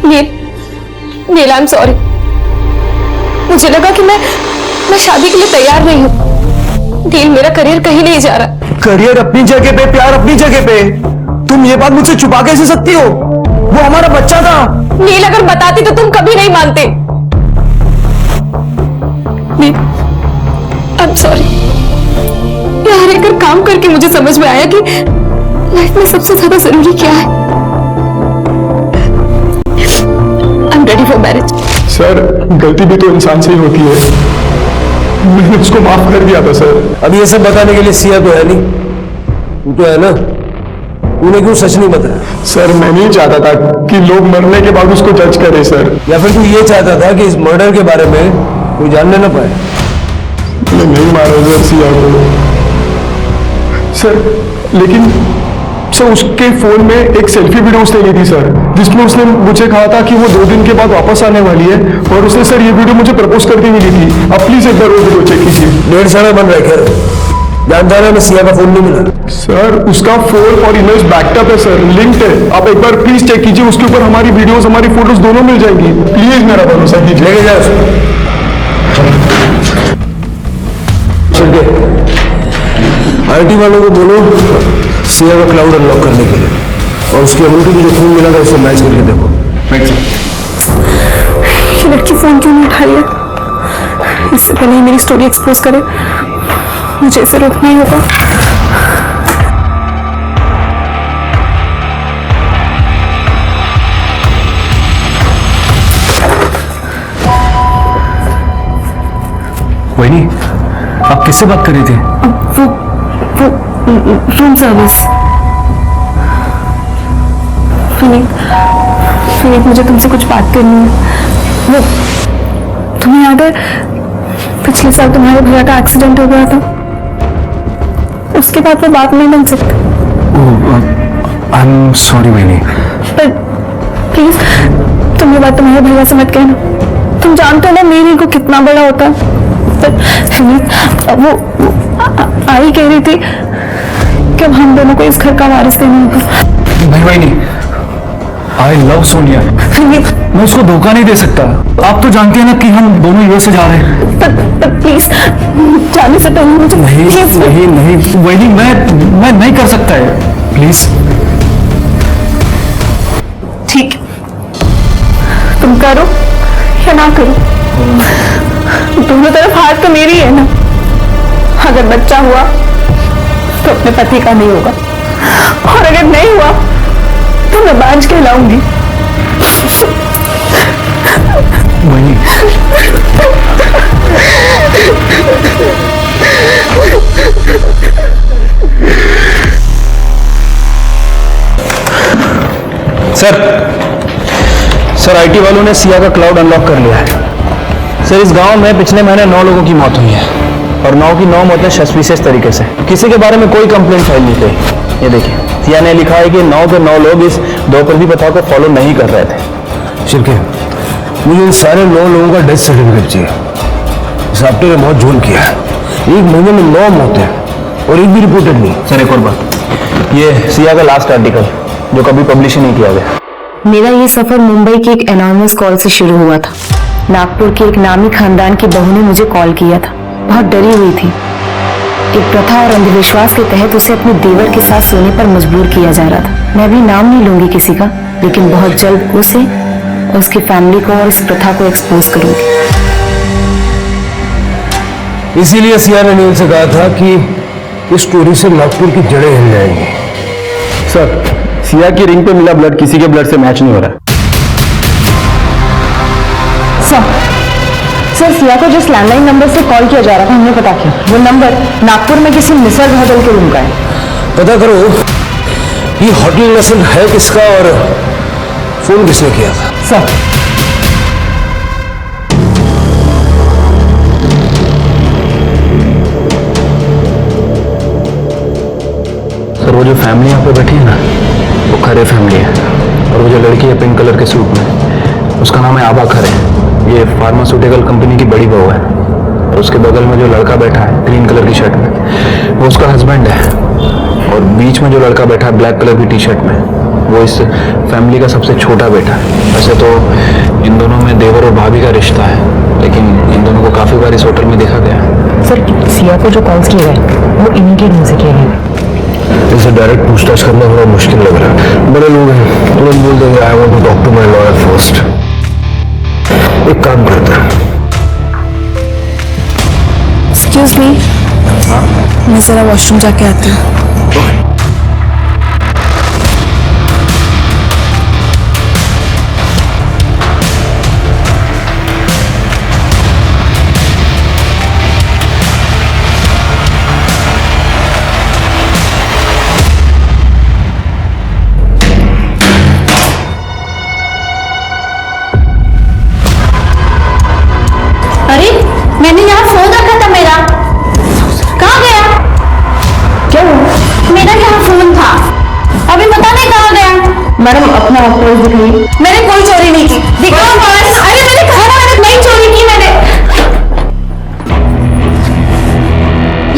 Neel, I am sorry. मुझे लगा कि मैं शादी के लिए तैयार नहीं हूँ। नील, मेरा करियर कहीं नहीं जा रहा। करियर अपनी जगह पे, प्यार अपनी जगह पे। तुम ये बात मुझसे छुपा कैसे सकती हो? वो हमारा बच्चा था। नील, अगर बताती तो तुम कभी नहीं मानते। नील, आई एम सॉरी। यहाँ रहकर काम करके मुझे समझ में आया कि लाइफ में सबसे ज्यादा जरूरी क्या है। I am ready for marriage. Sir, गलती भी तो इंसान से ही होती है। मैंने उसको माफ कर दिया था सर। अब ये सब बताने के लिए सिया तो है नहीं, तू तो है ना? तूने क्यों सच नहीं बताया? सर, मैं नहीं चाहता था कि लोग मरने के बाद उसको जज करें सर। या फिर तू ये चाहता था कि इस मर्डर के बारे में कोई जानने ना पाए? मैं नहीं मारा सर सिया को सर, लेकिन सर उसके फोन में एक सेल्फी वीडियो उसने ली थी सर, जिसमें उसने मुझे कहा था कि वो 2 दिन के बाद वापस आने वाली है, और उसने सर ये वीडियो मुझे प्रपोज करती हुई ली थी। आप प्लीज एक बार वो वीडियो चेक कीजिए। 1.5 साल बन रहे खैर, जानता है मैं सिया का फोन नहीं मिला। सर, उसका फोन और इमेज बैकअप है सर, लिंक्ड है। आप एक बार प्लीज चेक कीजिए, उसके ऊपर हमारी वीडियोस, हमारी फोटोज दोनों मिल जाएंगी। प्लीज मेरा भरोसा कीजिए। लेके जाओ आईटी वालों को बोलो सिया का क्लाउड अनलॉक करने के लिए, और उसकी अमूल्य की जो फोन मिला था उससे मैच करके देखो। ये लड़की फोन क्यों नहीं उठा रही है? इससे पहले ही मेरी स्टोरी एक्सपोज करे, मुझे इसे रोकना ही होगा। वही नहीं, आप किससे बात कर रही थी? वो रूम सर्विस। फिनिक, मुझे तुमसे कुछ बात करनी है। वो तुम्हें याद है पिछले साल तुम्हारे भैया का एक्सीडेंट हो गया था? उसके बाद वो बात नहीं बन सकती। आई एम सॉरी बहनी। पर प्लीज तुम ये बात तुम्हारे भैया से मत कहना। तुम जानते हो ना मेरी को कितना बड़ा होता है। पर वो आई कह रही थी कि अब हम दोनों को इस घर का वारिस नहीं होगा। भाई नहीं, आई लव सोनिया। मैं उसको धोखा नहीं दे सकता। आप तो जानती हैं ना कि हम दोनों यूएस से जा रहे हैं। पर प्लीज जाने से पहले मुझे नहीं नहीं नहीं, वही मैं नहीं कर सकता है, प्लीज। ठीक, तुम करो या ना करो, दोनों तरफ हाथ तो मेरी है ना। अगर बच्चा हुआ तो अपने पति का नहीं होगा, और अगर नहीं हुआ तो मैं बांझ कहलाऊंगी। वही सर आईटी वालों ने सिया का क्लाउड अनलॉक कर लिया है। सर इस गांव में पिछले महीने 9 लोगों की मौत हुई है, और 9 की 9 मौतें सस्पिशियस तरीके से। किसी के बारे में कोई कंप्लेंट फाइल नहीं की। ये देखिए, सिया ने लिखा है कि 9 के 9 लोग इस द्रौपदी प्रथा को फॉलो नहीं कर रहे थे। शिवके, मुझे इन सारे 9 लोगों का डेथ सर्टिफिकेट चाहिए। साहब ने बहुत झोल किया है। 1 महीने में 9 मौतें और एक भी रिपोर्टेड नहीं। सर एक और बात, ये सिया का लास्ट आर्टिकल जो कभी पब्लिश ही नहीं किया गया। मेरा ये सफर मुंबई की एक एनॉर्मस कॉल से शुरू हुआ था। नागपुर के एक नामी खानदान की बहू ने मुझे कॉल किया था। बहुत डरी हुई थी। एक प्रथा और अंधविश्वास के तहत उसे अपने देवर के साथ सोने पर मजबूर किया जा रहा था। मैं अभी नाम नहीं लूंगी किसी का, लेकिन बहुत जल्द उसे, उसकी फैमिली को और इस प्रथा को एक्सपोज करूंगी। इसीलिए सिया ने नील से कहा था कि इस स्टोरी से नागपुर की जड़ें हिल जाएंगी। सर सिया की रिंग पे मिला ब्लड किसी के ब्लड से मैच नहीं हो रहा है। सर सिया को जिस लैंडलाइन नंबर से कॉल किया जा रहा था हमने पता किया, वो नंबर नागपुर में किसी निसर्ग होटल के रूम का है। पता करो ये होटल लेसन है किसका और फोन किसने किया था। सर वो जो फैमिली यहाँ पे बैठी है ना, वो खरे फैमिली है। और वो जो लड़की है पिंक कलर के सूट में, उसका नाम है आबा खरे। ये फार्मास्यूटिकल कंपनी की बड़ी बहू है। और उसके बगल में जो लड़का बैठा है ग्रीन कलर की शर्ट में, वो उसका हस्बैंड है। और बीच में जो लड़का बैठा है ब्लैक कलर की टी शर्ट में, वो इस फैमिली का सबसे छोटा बेटा है। वैसे तो इन दोनों में देवर और भाभी का रिश्ता है, लेकिन इन दोनों को काफी बार इस होटल में देखा गया है। सर सिया को जो कॉल्स किए गए वो इन्हीं के रूम से किए गए। इसे डायरेक्ट पूछताछ करना थोड़ा मुश्किल लग रहा है। बड़े लोग हैं, तुरंत बोल देंगे I want to talk to my lawyer first. एक काम करते हैं। एक्सक्यूज मी, मैं जरा वॉशरूम जाके आती हूँ। मैंने यहाँ फोन रखा था मेरा, कहाँ गया? क्या मेरा यहाँ फोन था, अभी पता नहीं कहाँ गया। मैडम अपना पर्स दिखाइए। मैंने कोई चोरी नहीं की, दिखाओ पर्स। अरे मैंने कहा ना मैंने नहीं चोरी की। मैंने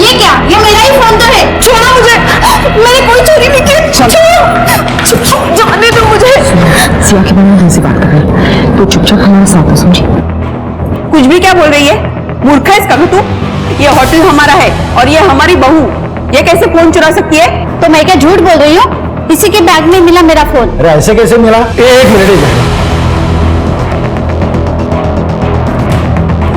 ये क्या, ये मेरा ही फोन तो है। छोड़ो मुझे, मैंने कोई चोरी नहीं की। जाने दो मुझे। सिया के बारे में हमसे बात कर रही है तो चुपचाप हमारे साथ समझी। कुछ भी क्या बोल रही है? मूर्ख है इसका भी तू। ये होटल हमारा है और ये हमारी बहू, ये कैसे फोन चुरा सकती है? तो मैं क्या झूठ बोल रही हूँ? किसी के बैग में मिला मेरा फोन। अरे ऐसे कैसे मिला? एक मिनट।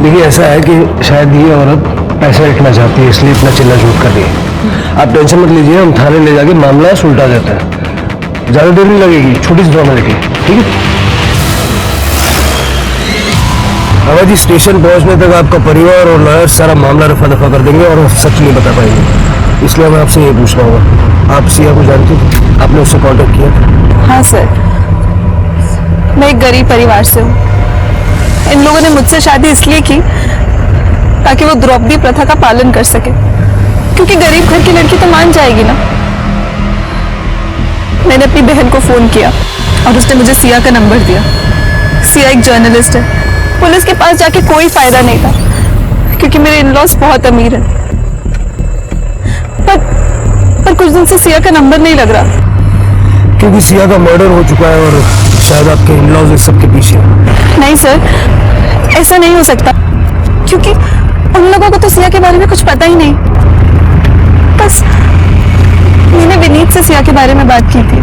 देखिए ऐसा है कि शायद ये औरत पैसा रखना चाहती है, इसलिए इतना चिल्ला झूठ कर रही है। आप टेंशन मत लीजिए, हम थाने ले जाके मामला सुलटा देते हैं। ज्यादा देर नहीं लगेगी, छोटी सी फॉर्मेलिटी, ठीक है? जी स्टेशन पहुंचने तक आपका परिवार और लॉयर सारा मामला रफा दफा कर देंगे और सच नहीं बता पाएंगे। इसलिए मैं आपसे ये पूछना होगा, आप सिया को जानते थे? आपने उससे कांटेक्ट किया? हाँ सर, मैं एक गरीब परिवार से हूँ। इन लोगों ने मुझसे शादी इसलिए की ताकि वो द्रौपदी प्रथा का पालन कर सके, क्योंकि गरीब घर की लड़की तो मान जाएगी ना। मैंने अपनी बहन को फोन किया और उसने मुझे सिया का नंबर दिया। सिया एक जर्नलिस्ट है। पुलिस के पास जाके कोई फायदा नहीं था, क्योंकि मेरे इन-लॉज बहुत अमीर हैं। पर कुछ दिन से सिया का नंबर नहीं लग रहा, क्योंकि सिया का मर्डर हो चुका है और शायद आपके इन-लॉज इस सब के पीछे हैं। नहीं सर, ऐसा नहीं हो सकता, क्योंकि उन लोगों को तो सिया के बारे में कुछ पता ही नहीं। बस मैंने विनीत से सिया के बारे में बात की थी।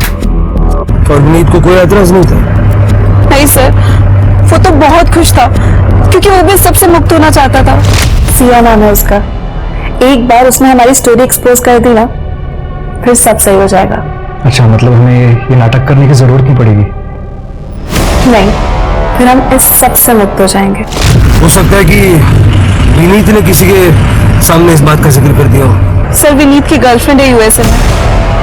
और विनीत को कोई एतराज नहीं था? नहीं सर, वो तो बहुत खुश था, क्योंकि वो भी सबसे मुक्त होना चाहता था। सिया नाम है उसका। एक बार उसने हमारी स्टोरी एक्सपोज कर दी ना, फिर सब सही हो जाएगा। अच्छा, मतलब हमें ये नाटक करने की जरूरत नहीं पड़ेगी? नहीं, फिर हम इस सब से मुक्त हो जाएंगे। हो सकता है कि विनीत ने किसी के सामने इस बात का जिक्र कर दिया हो। सर, विनीत की गर्लफ्रेंड है यूएसए में,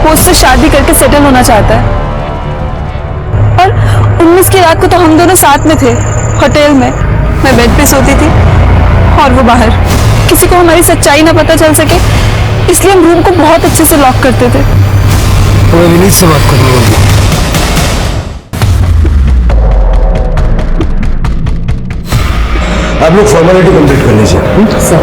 वो उससे शादी करके सेटल होना चाहता है। और 19 की रात को तो हम दोनों साथ में थे, होटल में। मैं बेड पे सोती थी और वो बाहर। किसी को हमारी सच्चाई ना पता चल सके, इसलिए हम रूम को बहुत अच्छे से लॉक करते थे। तो विनीत से बात करनी होगी। आप लोग फॉर्मेलिटी कंप्लीट कर लीजिए। सर,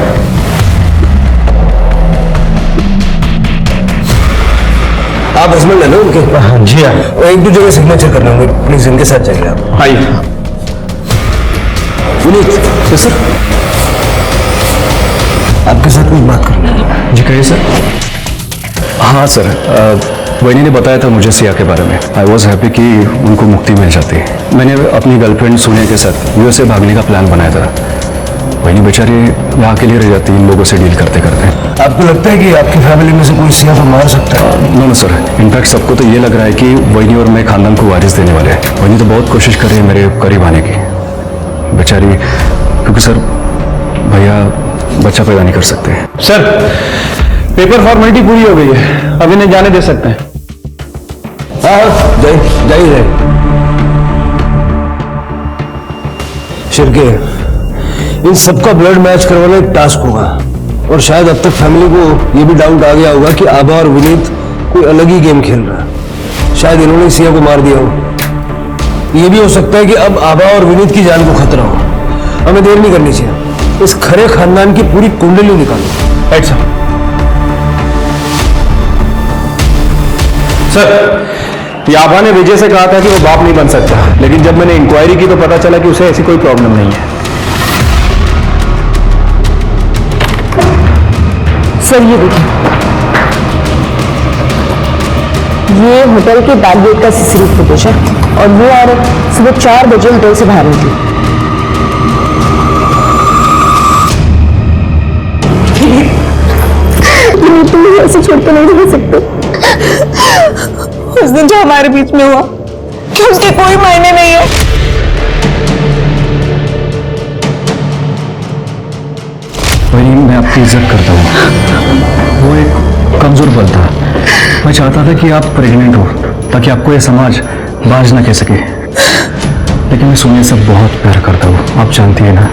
आप हस्बैंड है ना उनके? हाँ जी हाँ। और एक दो जगह सिग्नेचर करने होंगे, प्लीज इनके साथ जाइए आप। आइए। विनीत सर, आपके साथ में बात करनी है। जी कहिए सर। हाँ सर, वैनी ने बताया था मुझे सिया के बारे में। आई वॉज हैप्पी कि उनको मुक्ति मिल जाती है। मैंने अपनी गर्लफ्रेंड सोनिया के साथ यूएसए भागने का प्लान बनाया था। वैनी बेचारी यहाँ अकेली रह जाती इन लोगों से डील करते करते। आपको लगता है कि आपकी फैमिली में से कोई सिया को मार सकता है? नो सर, इनफैक्ट सबको तो ये लग रहा है कि वैनी और मैं खानदान को वारिस देने वाले हैं। वैनी तो बहुत कोशिश कर रही है मेरे करीब आने की बेचारी, क्योंकि सर भैया बच्चा पैदा नहीं कर सकते। सर, पेपर फॉर्मेलिटी पूरी हो गई है, अब इन्हें जाने दे सकते हैं। हाँ, जाइए। शिरके, इन सबका ब्लड मैच करवाना एक टास्क होगा। और शायद अब तक फैमिली को ये भी डाउट आ गया होगा कि आभा और विनीत कोई अलग ही गेम खेल रहा है। शायद इन्होंने सिया को मार दिया हो। ये भी हो सकता है कि अब आभा और विनीत की जान को खतरा हो। हमें देर नहीं करनी चाहिए, इस खरे खानदान की पूरी कुंडली निकालो। Right sir. सर, याबा ने विजय से कहा था कि वो बाप नहीं बन सकता, लेकिन जब मैंने इंक्वायरी की तो पता चला कि उसे ऐसी कोई प्रॉब्लम नहीं है। सर ये देखिए, ये होटल के बैक गेट का सीसीटीवी फुटेज है और वो औरत सुबह 4 बजे होटल से बाहर निकली। तुम ऐसे छोड़ तो नहीं रह सकते। उस दिन जो हमारे बीच में हुआ, क्या उसके कोई मायने नहीं है? वही मैं आपकी इज्जत करता हूँ। वो एक कमजोर बल था। मैं चाहता था कि आप प्रेग्नेंट हो ताकि आपको ये समाज बाज ना कह सके, लेकिन मैं सोनिया से बहुत प्यार करता हूँ, आप जानती है ना।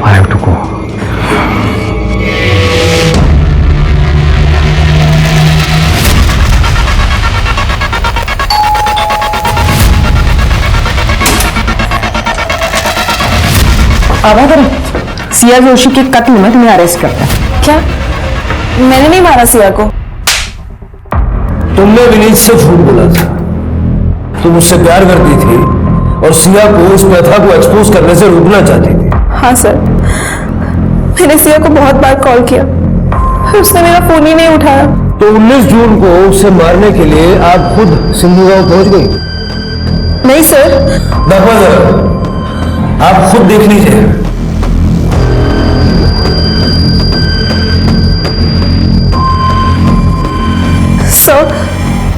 I have to go. आभा करें, सिया जोशी के कत्ल में तुम्हें अरेस्ट करता है। क्या? मैंने नहीं मारा सिया को। तुमने विनीत से झूठ बोला था। तुम उससे प्यार करती थी और सिया को इस प्रथा को एक्सपोज करने से रोकना चाहती थी। हाँ सर, मैंने सिया को बहुत बार कॉल किया, उसने मेरा फोन ही नहीं उठाया। तो 19 जून को उसे मारने के लिए आप खुद सिंधु गांव पहुंच गई? नहीं सर। दफा आप खुद देख लीजिए।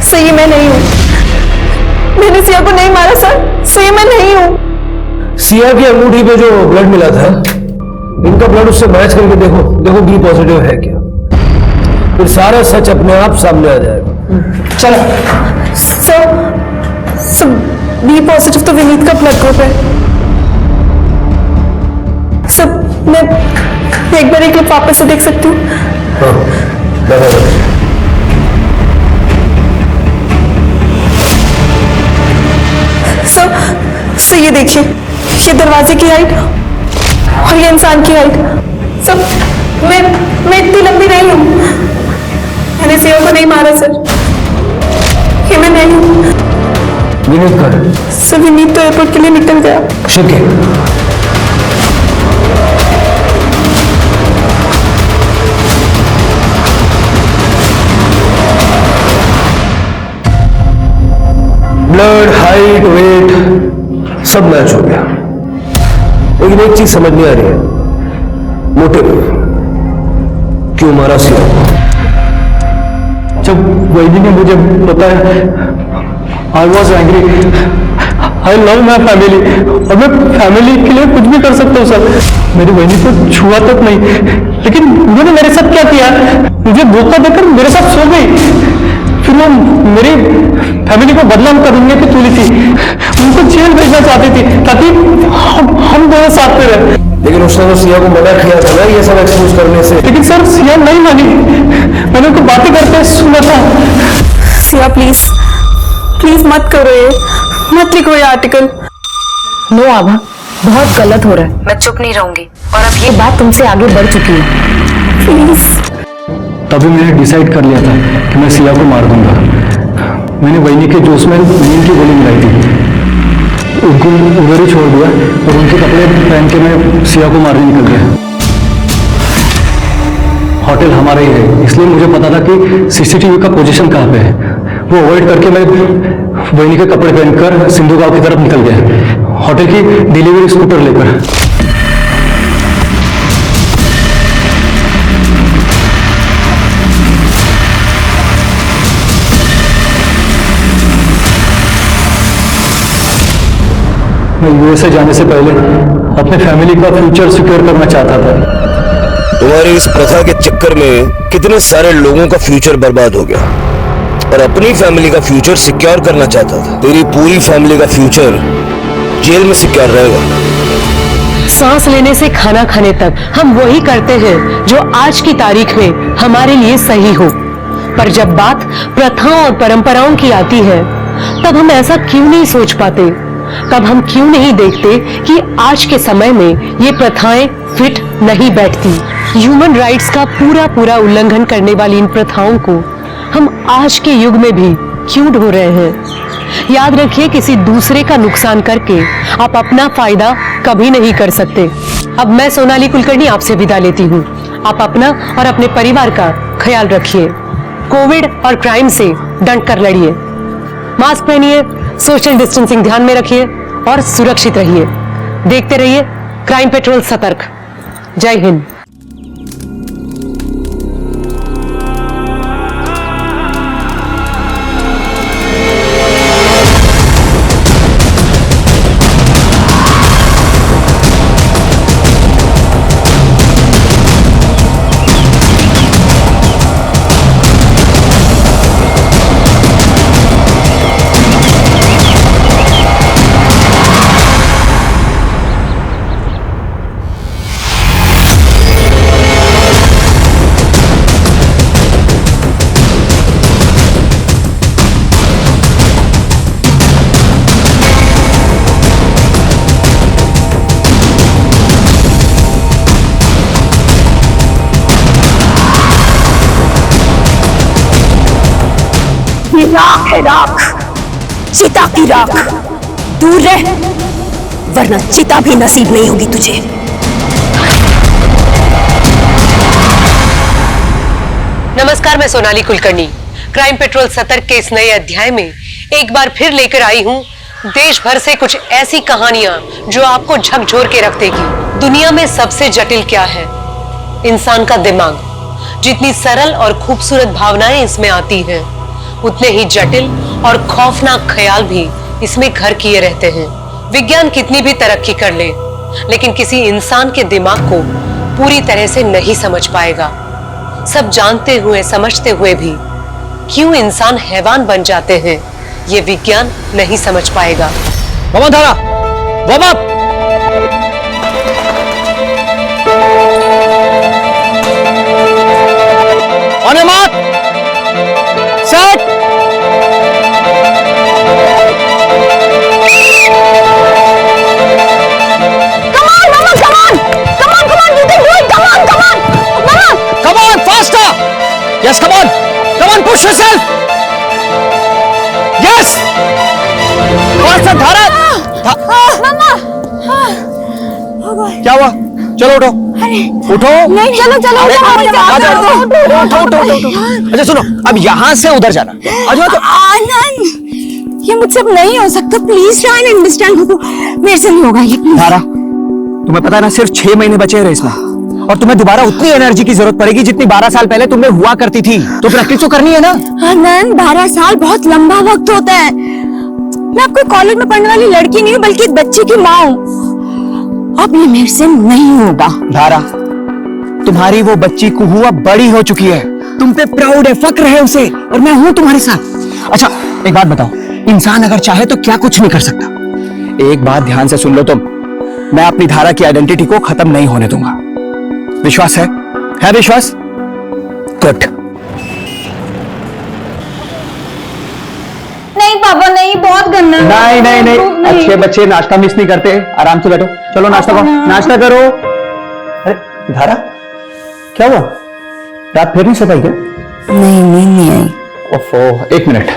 सर, ये मैं नहीं हूँ। मैंने सिया को नहीं मारा सर, ये मैं नहीं हूँ। सिया की अंगूठी पे जो ब्लड मिला था, इनका ब्लड उससे मैच करके देखो बी पॉजिटिव है क्या। फिर सारा सच अपने आप सामने आ जाएगा। चलो। सर, बी पॉजिटिव तो विनीत का ब्लड ग्रुप है। सर, मैं एक बार एक क्लिप वापस से देख सकती हूँ? सर, ये देखिए, ये दरवाजे की हाइट और ये इंसान की हाइट। सब मैं इतनी लंबी नहीं हूँ। मैंने सिया को नहीं मारा सर, ये मैं नहीं हूँ। विनीत कर सर विनीत तो एयरपोर्ट के लिए निकल गया। शिके ब्लड, हाइट, वेट सब मैच हो गया, लेकिन एक चीज समझ नहीं आ रही है, मोटिव क्यों मारा सिया? जब वैदी ने मुझे बताया, I was angry, I love my family, और मैं फैमिली के लिए कुछ भी कर सकता हूँ सर। मेरी बहनी को छुआ तक नहीं, लेकिन उन्होंने मेरे साथ क्या किया, मुझे धोखा देकर मेरे साथ सो गई। फिर वो मेरी फैमिली को बदनाम करने की तुली थी, उनको जेल भेजना चाहती थी ताकि हम दोनों साथ में रहे। लेकिन उसने तो सिया को मना किया था ना ये सब एक्सपोज करने से। लेकिन सर सिया नहीं मानी, मैंने उनको बातें करते सुना था। सिया प्लीज प्लीज मत करो ये, मत लिखो ये आर्टिकल। नो आभा, बहुत गलत हो रहा है। मैं चुप नहीं रहूंगी और अब ये बात तुमसे आगे बढ़ चुकी है। प्लीज। तभी मैंने डिसाइड कर लिया था कि मैं सिया को मार दूंगा। मैंने वैनी के जोश में नींद की गोली मिलाई थी, उनको उधर ही छोड़ दिया और उनके कपड़े पहन के मैं सिया को मारने निकल गया। होटल हमारा ही है, इसलिए मुझे पता था कि सीसीटीवी का पोजीशन कहाँ पे है। वो अवॉइड करके मैं वैनी के कपड़े पहनकर सिंधु गांव की तरफ निकल गया, होटल की डिलीवरी स्कूटर लेकर। मैं यूएसए जाने से पहले अपने फैमिली का फ्यूचर सिक्योर करना चाहता था। तुम्हारी इस प्रथा के चक्कर में कितने सारे लोगों का फ्यूचर बर्बाद हो गया, और अपनी फैमिली का फ्यूचर सिक्योर करना चाहता था। तेरी पूरी फैमिली का फ्यूचर जेल में सिक्योर रहेगा। सांस लेने से खाना खाने तक हम वही करते हैं जो आज की तारीख में हमारे लिए सही हो, पर जब बात प्रथाओं और परंपराओं की आती है तब हम ऐसा क्यों नहीं सोच पाते? तब हम क्यों नहीं देखते कि आज के समय में ये प्रथाएं फिट नहीं बैठती? ह्यूमन राइट्स का पूरा उल्लंघन करने वाली इन प्रथाओं को हम आज के युग में भी क्यों ढो रहे हैं? याद रखिए, किसी दूसरे का नुकसान करके आप अपना फायदा कभी नहीं कर सकते। अब मैं सोनाली कुलकर्णी आपसे विदा लेती हूँ। आप अपना और अपने परिवार का ख्याल रखिए। कोविड और क्राइम से डट कर लड़िए, मास्क पहनिए, सोशल डिस्टेंसिंग ध्यान में रखिए और सुरक्षित रहिए। देखते रहिए क्राइम पेट्रोल सतर्क। जय हिंद। राख है राख, चिता की राख। दूर रह, वरना चिता भी नसीब नहीं होगी तुझे। नमस्कार, मैं सोनाली कुलकर्णी क्राइम पेट्रोल सतर्क के इस नए अध्याय में एक बार फिर लेकर आई हूँ देश भर से कुछ ऐसी कहानियां जो आपको झकझोर के रख देगी। दुनिया में सबसे जटिल क्या है? इंसान का दिमाग। जितनी सरल और खूबसूरत भावनाएं इसमें आती हैं, उतने ही जटिल और खौफनाक ख्याल भी इसमें घर किए रहते हैं। विज्ञान कितनी भी तरक्की कर ले, लेकिन किसी इंसान के दिमाग को पूरी तरह से नहीं समझ पाएगा। सब जानते हुए समझते हुए भी क्यों इंसान हैवान बन जाते हैं, ये विज्ञान नहीं समझ पाएगा। वार्म धारा, warm up. On your mark, set. Yes, come on, push yourself. Yes. क्या हुआ? चलो उठो, उठो। नहीं, चलो चलो अरे, आ जाओ, उठो। अच्छा सुनो, अब यहाँ से उधर जाना। आ जाओ तो। आनंद, ये मुझसे अब नहीं हो सकता, प्लीज ट्राई एंड अंडरस्टैंड। मेरे से नहीं होगा ये, प्लीज। धारा, तुम्हें पता है ना, सिर्फ 6 महीने बचे हैं रेस में, और तुम्हें दोबारा उतनी एनर्जी की जरूरत पड़ेगी जितनी 12 साल पहले तुम्हें हुआ करती थी। तो प्रैक्टिस तो करनी है ना। आनंद, 12 साल बहुत लंबा वक्त होता है। मैं आपको कॉलेज में पढ़ने वाली लड़की नहीं हूँ, बल्कि एक बच्चे की माँ हूँ। अब ये मेरे से नहीं होगा। धारा, तुम्हारी वो बच्ची कुहू अब बड़ी हो चुकी है, तुम पे प्राउड है, फक्र है उसे, और मैं हूं तुम्हारे साथ। अच्छा एक बात बताओ, इंसान अगर चाहे तो क्या कुछ नहीं कर सकता। एक बात ध्यान से सुन लो तुम, मैं अपनी धारा की आइडेंटिटी को खत्म नहीं होने दूंगा। विश्वास है विश्वास? गुड। नहीं पापा, नहीं, बहुत गंदा है। नहीं, अच्छे बच्चे नाश्ता मिस नहीं करते। आराम से बैठो, चलो नाश्ता करो, नाश्ता करो। अरे धारा, क्या हुआ? रात फिर नहीं सो पाई क्या? नहीं, नींद नहीं आई। ओफो, 1 मिनट।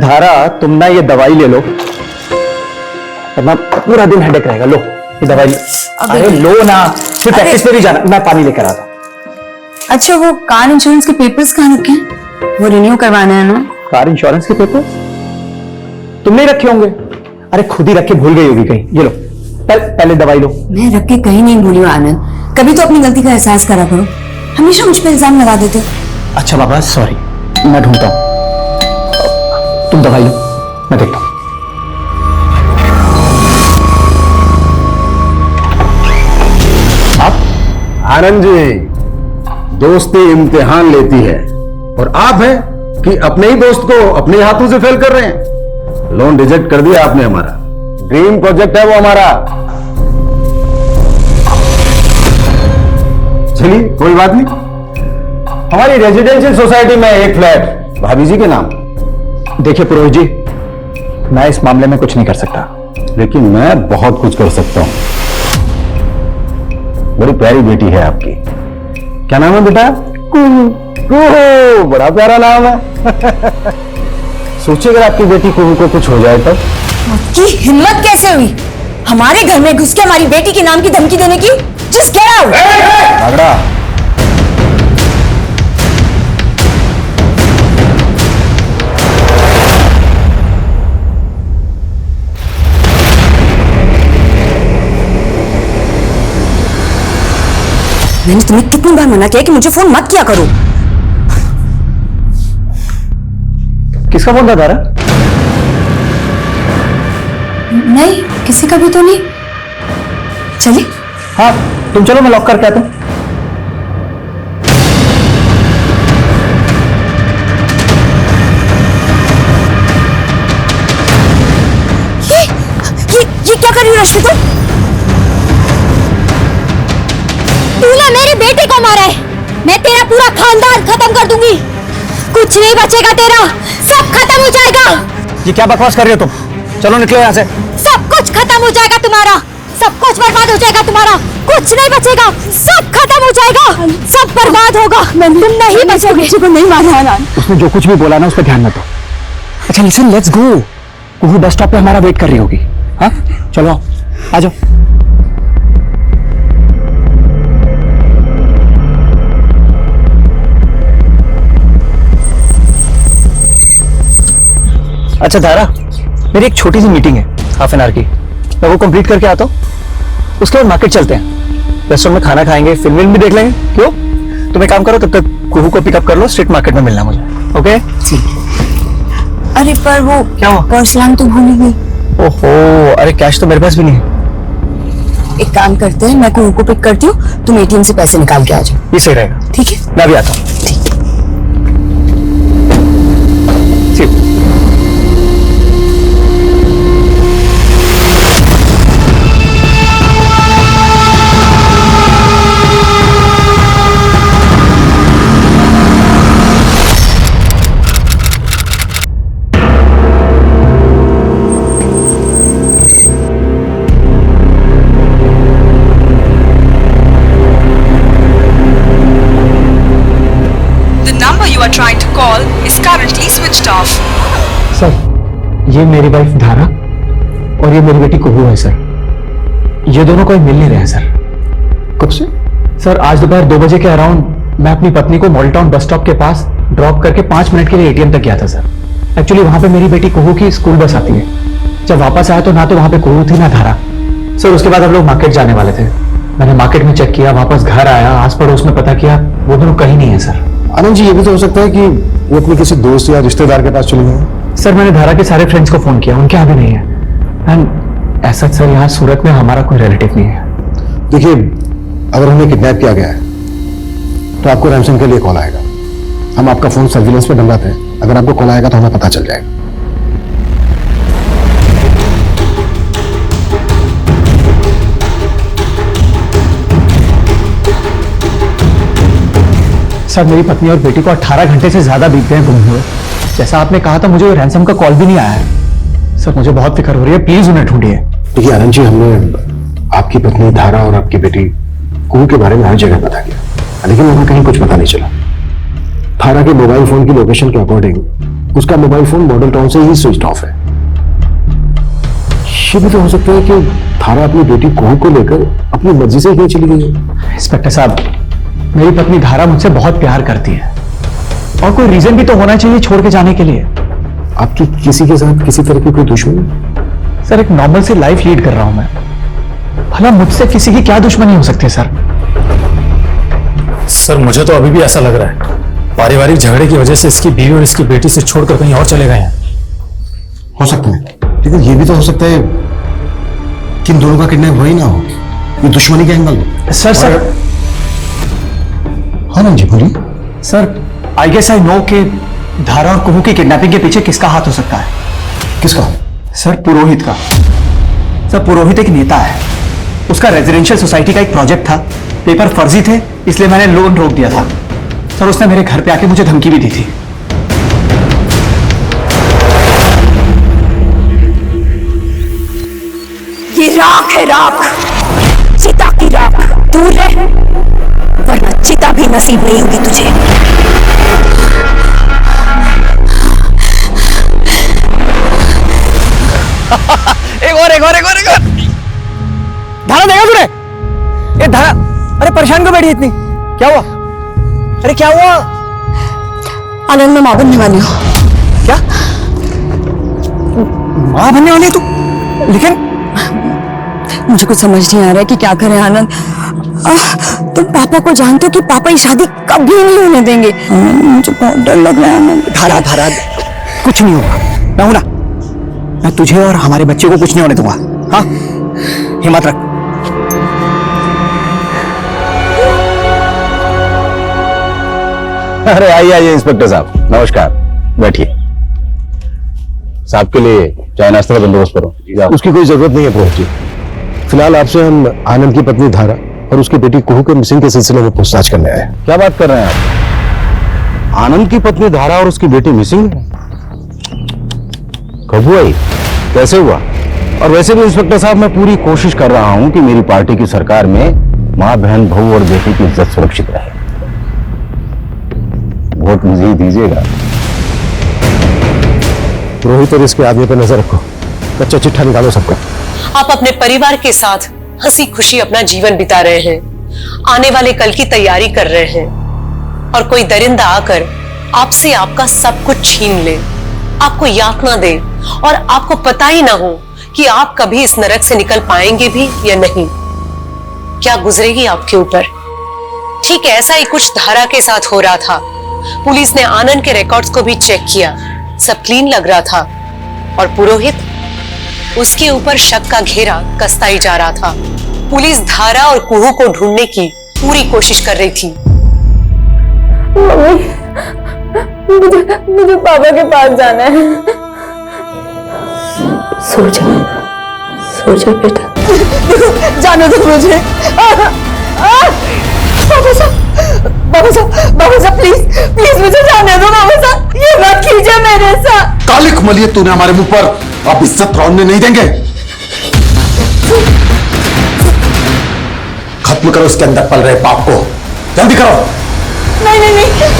धारा, तुम ना ये दवाई ले लो, वरना पूरा दिन हेडेक रहेगा। लो ये दवाई लो। अरे लो ना, फिर प्रैक्टिस पे भी जाना। मैं पानी लेकर आता हूं। अच्छा, वो कार इंश्योरेंस के पेपर्स कहाँ रखे हैं? वो रिन्यू करवाना है ना? कार इंश्योरेंस के पेपर तुमने रखे होंगे। अरे खुद ही रख के भूल गई होगी कहीं। ये लो, पहले दवाई लो। मैं रख के कहीं नहीं भूली हूँ आनंद, कभी तो अपनी गलती का एहसास करा करो, हमेशा मुझ पर इल्जाम लगा देते हो। अच्छा बाबा, सॉरी, मैं ढूंढता हूं। तुम दवाई लो, मैं देखता हूं। आप? आनंद जी, दोस्ती इम्तिहान लेती है, और आप हैं कि अपने ही दोस्त को अपने हाथों से फेल कर रहे हैं। लोन रिजेक्ट कर दिया आपने हमारा, ड्रीम प्रोजेक्ट है वो हमारा। चलिए कोई बात नहीं, हमारी रेजिडेंशियल सोसाइटी में एक फ्लैट भाभी जी के नाम। देखिए पुरोहित जी, मैं इस मामले में कुछ नहीं कर सकता, लेकिन मैं बहुत कुछ कर सकता हूं। बड़ी प्यारी बेटी है आपकी, क्या नाम है बेटा? कुहू, बड़ा प्यारा नाम है। सोचिए अगर आपकी बेटी कुहू को कुछ हो जाए तब। आपकी हिम्मत कैसे हुई हमारे घर में घुस के हमारी बेटी के नाम की धमकी देने की? Just get out. आगरा, मैंने तुम्हें कितनी बार मना किया कि मुझे फोन मत किया करो। किसका फोन था धारा? नहीं, किसी का भी तो नहीं। चलिए। हाँ तुम चलो, मैं लॉक करके आता हूं। ये क्या कर रही हो रश्मि? तूने मेरी बेटी को मारा है, मैं तेरा पूरा खानदान खत्म कर दूंगी। कुछ नहीं बचेगा तेरा, सब खत्म हो जाएगा। ये क्या बकवास कर रही हो तुम? चलो निकलो यहाँ से। सब कुछ खत्म हो जाएगा तुम्हारा, सब कुछ बर्बाद हो जाएगा तुम्हारा, कुछ नहीं बचेगा, सब खत्म हो जाएगा, सब बर्बाद होगा। तुम नहीं बचोगे। को नहीं मारा। उसने जो कुछ भी बोला ना, उस पर ध्यान मत दो। अच्छा listen, let's go. Kuhu bus stop पे हमारा वेट कर रही होगी। हाँ चलो आ जाओ। अच्छा धारा, मेरी एक छोटी सी मीटिंग है हाफ एन आवर की, मैं वो कंप्लीट करके आता हूँ। उसके बाद मार्केट चलते हैं, रेस्टोरेंट में खाना खाएंगे, फिल्म भी देख लेंगे। क्यों? तुम एक काम करो, तब तक कुहू को पिकअप कर लो, स्ट्रीट मार्केट में मिलना मुझे। ओके? अरे पर वो क्या हुआ? पर्स लान तो भूल ही गई। ओहो, अरे कैश तो मेरे पास भी नहीं है। एक काम करते हैं, मैं कुहू को पिक करती हूँ, तुम एटीएम से पैसे निकाल के आ जाओ। ये सही रहेगा। ठीक है, मैं भी आता हूँ। trying to call is currently switched off. Sir, ये मेरी वाइफ धारा और ये मेरी बेटी कुहू है सर। ये दोनों कोई मिल नहीं रहे हैं सर। कब से? सर आज दोपहर 2 बजे के अराउंड मैं अपनी पत्नी को मॉडल टाउन बस स्टॉप के पास ड्रॉप करके 5 मिनट के लिए एटीएम तक गया था सर। एक्चुअली वहां पे मेरी बेटी कुहू की स्कूल बस आती है। जब वापस आया तो ना तो वहां पे कुहू थी ना धारा। सर उसके बाद हम लोग मार्केट जाने वाले थे। मैंने मार्केट में चेक किया, वापस घर आया, आस पड़ोस में पता किया, वो दोनों कहीं नहीं है सर। आनंद जी, ये भी तो हो सकता है कि वो अपने किसी दोस्त या रिश्तेदार के पास चले गए। सर मैंने धारा के सारे फ्रेंड्स को फोन किया, उनके यहाँ भी नहीं है। एंड ऐसा सर यहाँ सूरत में हमारा कोई रिलेटिव नहीं है। देखिए, अगर हमें किडनैप किया गया है तो आपको रैंसम के लिए कॉल आएगा। हम आपका फोन सर्विलेंस पे डलवाते हैं। अगर आपको कॉल आएगा तो हमें पता चल जाएगा। सर मेरी पत्नी और बेटी को 18 घंटे से ज्यादा बीत गए गुम हुए। जैसा आपने कहा था, मुझे रैंसम का कॉल भी नहीं आया है। सर मुझे बहुत फिक्र हो रही है, प्लीज उन्हें ढूंढिए। देखिए आनंद जी, हमने आपकी पत्नी धारा और आपकी बेटी कुहू के बारे में हर जगह पता किया, लेकिन वहां कहीं कुछ पता नहीं चला। धारा के मोबाइल फोन की लोकेशन के अकॉर्डिंग उसका मोबाइल फोन मॉडल टाउन से ही स्विच ऑफ है। ये भी तो हो सकता है कि धारा अपनी बेटी कुहू को लेकर अपनी मर्जी से ही चली गई है। इंस्पेक्टर साहब, मेरी पत्नी धारा मुझसे बहुत प्यार करती है और कोई रीजन भी तो होना चाहिए छोड़ के जाने के लिए। आपकी किसी के साथ किसी तरह की कोई दुश्मनी? सर एक नॉर्मल सी लाइफ लीड कर रहा हूं मैं, भला मुझसे किसी की क्या दुश्मनी हो सकती है सर? सर मुझे तो अभी भी ऐसा लग रहा है पारिवारिक झगड़े की वजह से इसकी बीवी और इसकी बेटी से छोड़कर कहीं और चले गए हैं। हो सकता है, लेकिन ये भी तो हो सकता है कि इन दोनों का किडनैप हो ही ना हो, ये दुश्मनी के एंगल। सर हाँ जी बोलिए। Sir I guess I know कि धारा और कुहू की किडनैपिंग के पीछे किसका हाथ हो सकता है। किसका? सर पुरोहित का। सर पुरोहित एक नेता है, उसका रेजिडेंशियल सोसाइटी का एक प्रोजेक्ट था, पेपर फर्जी थे इसलिए मैंने लोन रोक दिया था। सर उसने मेरे घर पे आके मुझे धमकी भी दी थी। ये राख है, राख, चिता की राख। दूर रह, वरना चिता भी नसीब नहीं होगी तुझे। एक और धारा देखा तूने? ये धारा, अरे परेशान क्यों बैठी इतनी? क्या हुआ? अरे क्या हुआ? आनंद, मैं मां बनने वाली हूँ। क्या मां बनने वाली है तू? लेकिन मुझे कुछ समझ नहीं आ रहा है कि क्या करें आनंद। तुम पापा को जानते हो कि पापा ये शादी कभी नहीं होने देंगे। मुझे बहुत डर लग रहा है आनंद। धारा धारा कुछ नहीं होगा, मैं हूं ना। मैं तुझे और हमारे बच्चे को कुछ नहीं होने दूंगा। हाँ हिम्मत रख। अरे आइए आइए इंस्पेक्टर साहब, नमस्कार, बैठिए। साहब के लिए चाय नाश्ते का बंदोबस्त करो। उसकी कोई जरूरत नहीं है पुरोहित जी। फिलहाल आपसे हम आनंद की पत्नी धारा और उसकी बेटी कुहू के मिसिंग के सिलसिले में पूछताछ करने आए हैं। क्या बात कर रहे हैं आप? आनंद की पत्नी धारा और उसकी बेटी मिसिंग है? कब हुआ ये? कैसे हुआ? और वैसे भी इंस्पेक्टर साहब, मैं पूरी कोशिश कर रहा हूं कि मेरी पार्टी की सरकार में मां, बहन, बहू और बेटी की इज्जत सुरक्षित रहे। वोट मुझे ही दीजिएगा। पुरोहित और इसके आदमी पर नजर रखो, कच्चा चिट्ठा निकालो सबका। आप अपने परिवार के साथ हंसी खुशी अपना जीवन बिता रहे हैं, आने वाले कल की तैयारी कर रहे हैं, और कोई दरिंदा आकर आपसे आपका सब कुछ छीन ले, आपको यातना दे और आपको पता ही ना हो कि आप कभी इस नरक से निकल पाएंगे भी या नहीं। क्या गुजरेगी आपके ऊपर? ठीक ऐसा ही कुछ धारा के साथ हो रहा था। पुलिस ने आनंद के रिकॉर्ड्स को भी चेक किया, सब क्लीन लग रहा था, और पुरोहित, उसके ऊपर शक का घेरा कसता ही जा रहा था। पुलिस धारा और कुहू को ढूंढने की पूरी कोशिश कर रही थी। मुझे पापा के पास जाना है। सो जा बेटा। जाने दो मुझे। बाबा साहब प्लीज मुझे जाने दो। बाबा साहब ये मत कीजिए मेरे साथ। कालिक मलिए तूने हमारे मुंह पर, अब इज्जत रौंदने नहीं देंगे। खत्म करो इसके अंदर पल रहे पाप को, जल्दी करो। नहीं।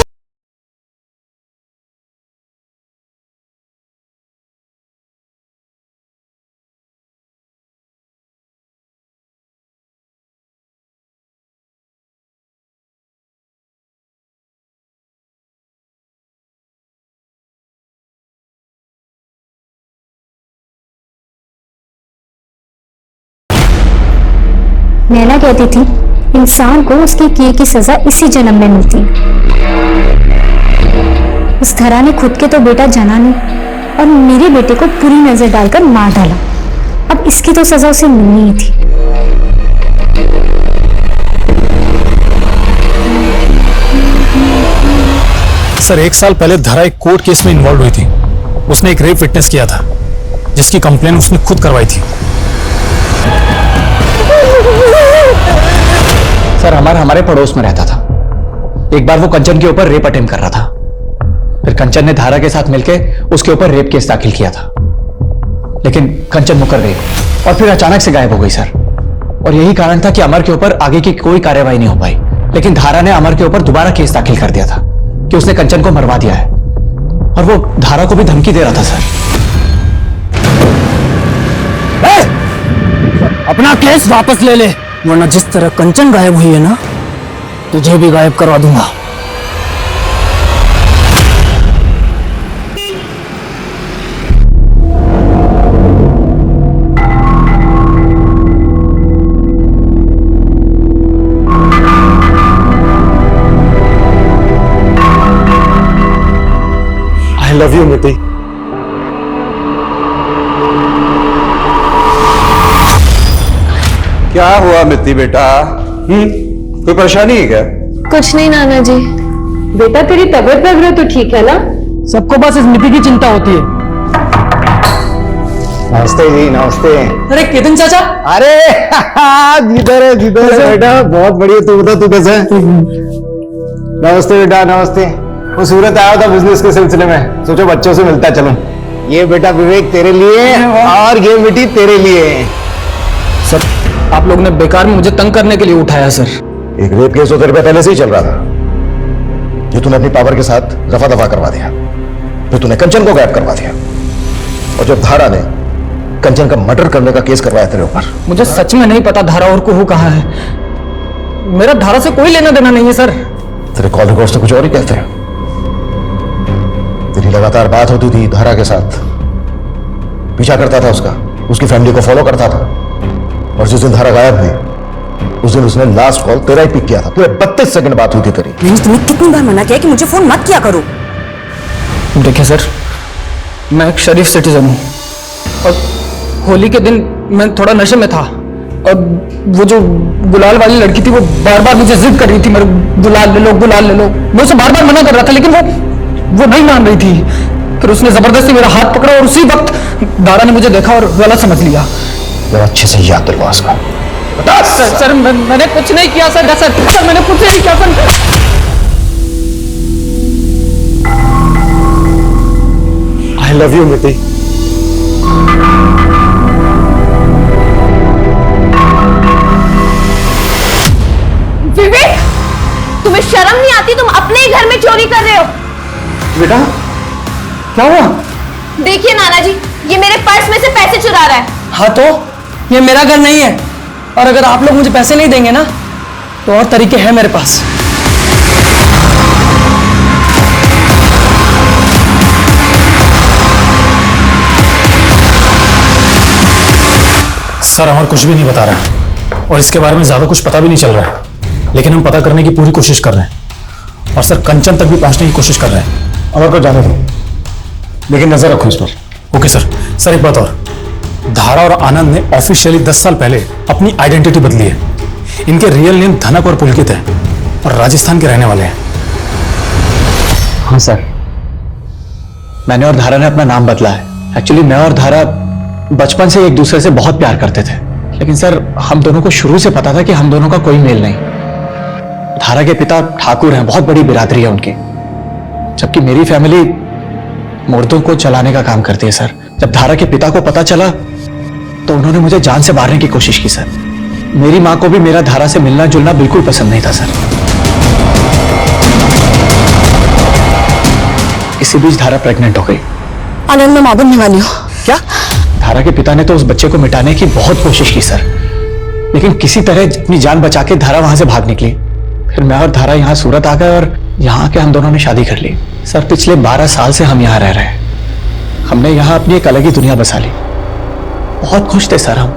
नैना कहती थी इंसान को उसके किए की सजा इसी जन्म में मिलती है। उस धरा ने खुद के तो बेटा जाना नहीं और मेरे बेटे को पूरी नजर डालकर मार डाला। अब इसकी तो सजा उसे मिलनी ही थी। सर 1 साल पहले धरा एक कोर्ट केस में इन्वॉल्व हुई थी। उसने एक रेप विटनेस किया था जिसकी कंप्लेन उसने खुद करवाई थी। सर हमारे पड़ोस में रहता था। एक बार वो कंचन के ऊपर रेप अटेम्प्ट कर रहा था। फिर कंचन ने धारा के साथ मिलकर उसके ऊपर रेप केस दाखिल किया था, लेकिन कंचन मुकर गई और फिर अचानक से गायब हो गई सर। और यही कारण था कि अमर के ऊपर आगे की कोई कार्रवाई नहीं हो पाई। लेकिन धारा ने अमर के ऊपर दोबारा केस दाखिल कर दिया था कि उसने कंचन को मरवा दिया है, और वो धारा को भी धमकी दे रहा था सर। अपना केस वापस ले ले, वरना जिस तरह कंचन गायब हुई है ना, तुझे भी गायब करवा दूंगा। आई लव यू मिति। क्या हुआ मित्ती बेटा? कोई परेशानी है क्या? कुछ नहीं नाना जी। बेटा तेरी तबीयत वगैरह तो ठीक है ना? सबको बस इस मिति की चिंता होती है। नमस्ते जी, नमस्ते। अरे केतन चाचा, अरे जिधर है बेटा, बहुत बढ़िया। तू बता, तू कैसा है? नमस्ते बेटा, नमस्ते। वो सूरत आया था बिजनेस के सिलसिले में, सोचो बच्चों से मिलता चलूं। ये बेटा विवेक तेरे लिए और ये मिट्टी तेरे लिए। सर आप लोग ने बेकार में मुझे तंग करने के लिए उठाया सर। एक रेप केस तो तेरे पे पहले से ही चल रहा था, जो तूने अपनी पावर के साथ रफा दफा करवा दिया। फिर तूने कंचन को गायब करवा दिया, और जब धारा ने कंचन का मर्डर करने का केस करवाया तेरे ऊपर। मुझे सच में नहीं पता धारा और कुहू कहाँ है। मेरा धारा से कोई लेना देना नहीं है सर। तेरे कॉल रिकॉर्ड्स तो कुछ और ही कहते हैं। तेरी लगातार बात होती थी धारा के साथ, पीछा करता था उसका, उसकी फैमिली को फॉलो करता था, और जिस दिन धारा गायब हुई उस दिन उसने लास्ट कॉल तेरा ही पिक किया था। पूरे 32 सेकंड बात हुई थी तेरी। मैंने तुम्हें कितनी बार मना किया कि मुझे फोन मत किया करो। देखिए सर, मैं एक शरीफ सिटीजन हूँ, और होली के दिन मैं थोड़ा नशे में था, और वो जो गुलाल वाली लड़की थी वो बार बार मुझे जिद कर रही थी, मेरे गुलाल ले लो, गुलाल ले लो। मैं उसे बार बार मना कर रहा था, लेकिन वो नहीं मान रही थी। फिर उसने जबरदस्ती मेरा हाथ पकड़ा, और उसी वक्त धारा ने मुझे देखा और गलत समझ लिया। जरा अच्छे से याद दिलवा उसका। सर मैंने कुछ नहीं किया सर। सर मैंने कुछ नहीं किया सर। आई लव यू मिति। विवेक, तुम्हें शर्म नहीं आती? तुम अपने ही घर में चोरी कर रहे हो। बेटा क्या हुआ? देखिए नाना जी, ये मेरे पर्स में से पैसे चुरा रहा है। हाँ तो ये मेरा घर नहीं है, और अगर आप लोग मुझे पैसे नहीं देंगे ना, तो और तरीके हैं मेरे पास। सर अमर कुछ भी नहीं बता रहा है, और इसके बारे में ज्यादा कुछ पता भी नहीं चल रहा है, लेकिन हम पता करने की पूरी कोशिश कर रहे हैं, और सर कंचन तक भी पहुंचने की कोशिश कर रहे हैं। अमर को जाने दो, लेकिन नजर रखो इस पर। Okay sir. सर एक बात और, धारा और आनंद ने ऑफिशियली 10 साल पहले अपनी आइडेंटिटी बदली है। इनके रियल नेम धनक और पुलकित है, और राजस्थान के रहने वाले हैं। हाँ सर, मैंने और धारा ने अपना नाम बदला है। एक्चुअली मैं और धारा बचपन से एक दूसरे से बहुत प्यार करते थे, लेकिन सर हम दोनों को शुरू से पता था कि हम दोनों का कोई मेल नहीं। धारा के पिता ठाकुर हैं, बहुत बड़ी बिरादरी है उनकी, जबकि मेरी फैमिली मुर्दों को चलाने का काम करती है सर। जब धारा के पिता को पता चला तो उन्होंने मुझे जान से मारने की कोशिश की सर। मेरी माँ को भी मेरा धारा से मिलना जुलना बिल्कुल पसंद नहीं था सर। इसी बीच धारा प्रेग्नेंट हो गई। आनंद में मां बनने वाली हो क्या? धारा के पिता ने तो उस बच्चे को मिटाने की बहुत कोशिश की सर, लेकिन किसी तरह अपनी जान बचा के धारा वहां से भाग निकली। फिर मैं और धारा यहाँ सूरत आ गए, और यहाँ के हम दोनों ने शादी कर ली सर। पिछले 12 साल से हम यहाँ रह रहे हैं। हमने यहाँ अपनी एक अलग ही दुनिया बसा ली। बहुत खुश थे सर हम।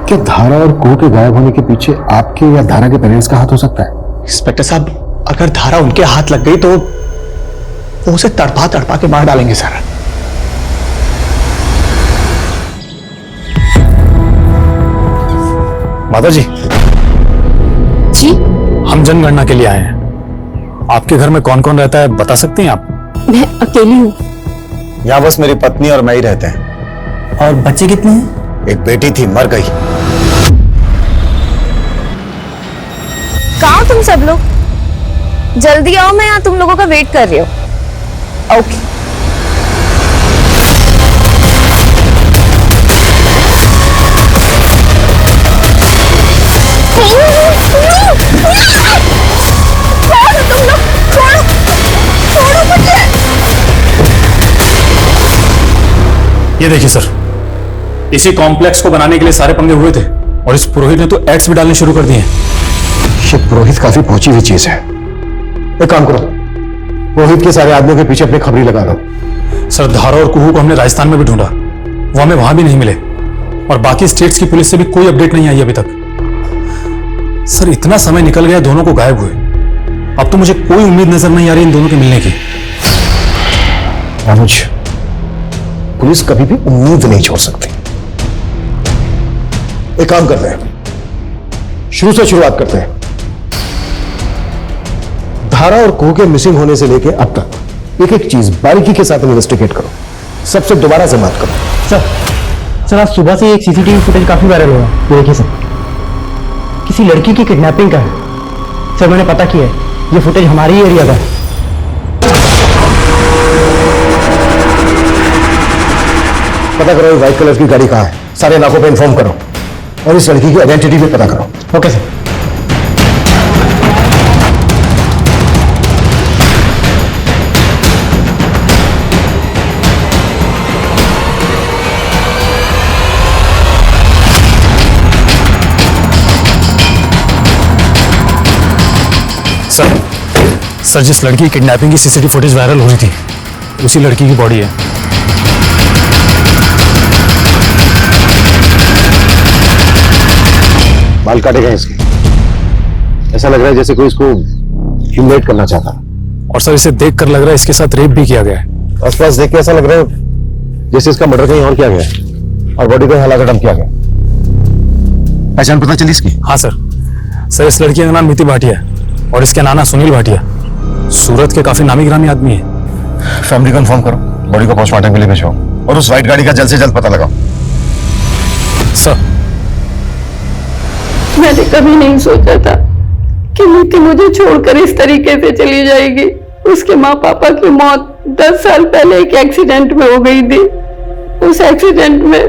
क्या धारा और कुहू के गायब होने के पीछे आपके या धारा के पेरेंट्स का हाथ हो सकता है? इंस्पेक्टर साहब, अगर धारा उनके हाथ लग गई तो वो उसे तड़पा तड़पा के मार डालेंगे सर। माता जी जी हम जनगणना के लिए आए हैं। आपके घर में कौन कौन रहता है बता सकती हैं आप? मैं अकेली हूँ। यहाँ बस मेरी पत्नी और मैं ही रहते हैं। और बच्चे कितने हैं? एक बेटी थी, मर गई। कहाँ हो तुम सब लोग? जल्दी आओ, मैं यहाँ तुम लोगों का वेट कर रही हूँ। ओके। ये देखिए सर, इसी कॉम्प्लेक्स को बनाने के लिए सारे पंगे हुए थे और इस पुरोहित ने तो एड्स भी डालने शुरू कर दिए हैं। ये पुरोहित काफी पहुंची हुई चीज है। एक काम करो, पुरोहित के सारे आदमियों के पीछे अपनी खबरी लगा दो। सर, धारा और कुहू को हमने राजस्थान में भी ढूंढा, वो हमें वहां भी नहीं मिले और बाकी स्टेट्स की पुलिस से भी कोई अपडेट नहीं आई अभी तक। सर, इतना समय निकल गया दोनों को गायब हुए, अब तो मुझे कोई उम्मीद नजर नहीं आ रही इन दोनों के मिलने की। अनुज, पुलिस कभी भी उम्मीद नहीं छोड़ सकती। एक काम करते हैं, शुरू से शुरुआत करते हैं। धारा और कुहू के मिसिंग होने से लेकर अब तक एक एक चीज बारीकी के साथ इन्वेस्टिगेट करो, सबसे दोबारा से बात करो। सर आज सुबह से एक सीसीटीवी फुटेज काफी वायरल हुआ है। ये देखिए सर, किसी लड़की की किडनैपिंग का है। सर मैंने पता किया है, ये फुटेज हमारी एरिया का है। पता करो व्हाइट कलर की गाड़ी कहां है, सारे इलाकों पे इन्फॉर्म करो और इस लड़की की आइडेंटिटी भी पता करो। Okay sir. सर, जिस लड़की की किडनैपिंग की सीसीटीवी फुटेज वायरल हुई थी उसी लड़की की बॉडी है। बाल काटे गए इसके, ऐसा लग रहा है जैसे कोई इसको ह्यूमिलेट करना चाहता। और सर, इसे देखकर लग रहा है इसके साथ रेप भी किया गया है। आसपास देख के ऐसा लग रहा है जैसे इसका मर्डर कहीं और किया गया है और बॉडी को हलाकर डंप किया गया। पहचान पता चली इसकी? हाँ सर, इस लड़की का नाम नीति भाटिया है और इसके नाना सुनील भाटिया। सूरत के काफी नामी गिरामी आदमी है। फैमिली को इन्फॉर्म करो, बॉडी को पोस्टमार्टम के लिए भेजो और उस व्हाइट गाड़ी का जल्द से जल्द पता लगाओ। सर, मैंने कभी नहीं सोचा था कि नीति मुझे छोड़कर इस तरीके से चली जाएगी। उसके माँ पापा की मौत 10 साल पहले एक एक्सीडेंट में हो गई थी। उस एक्सीडेंट में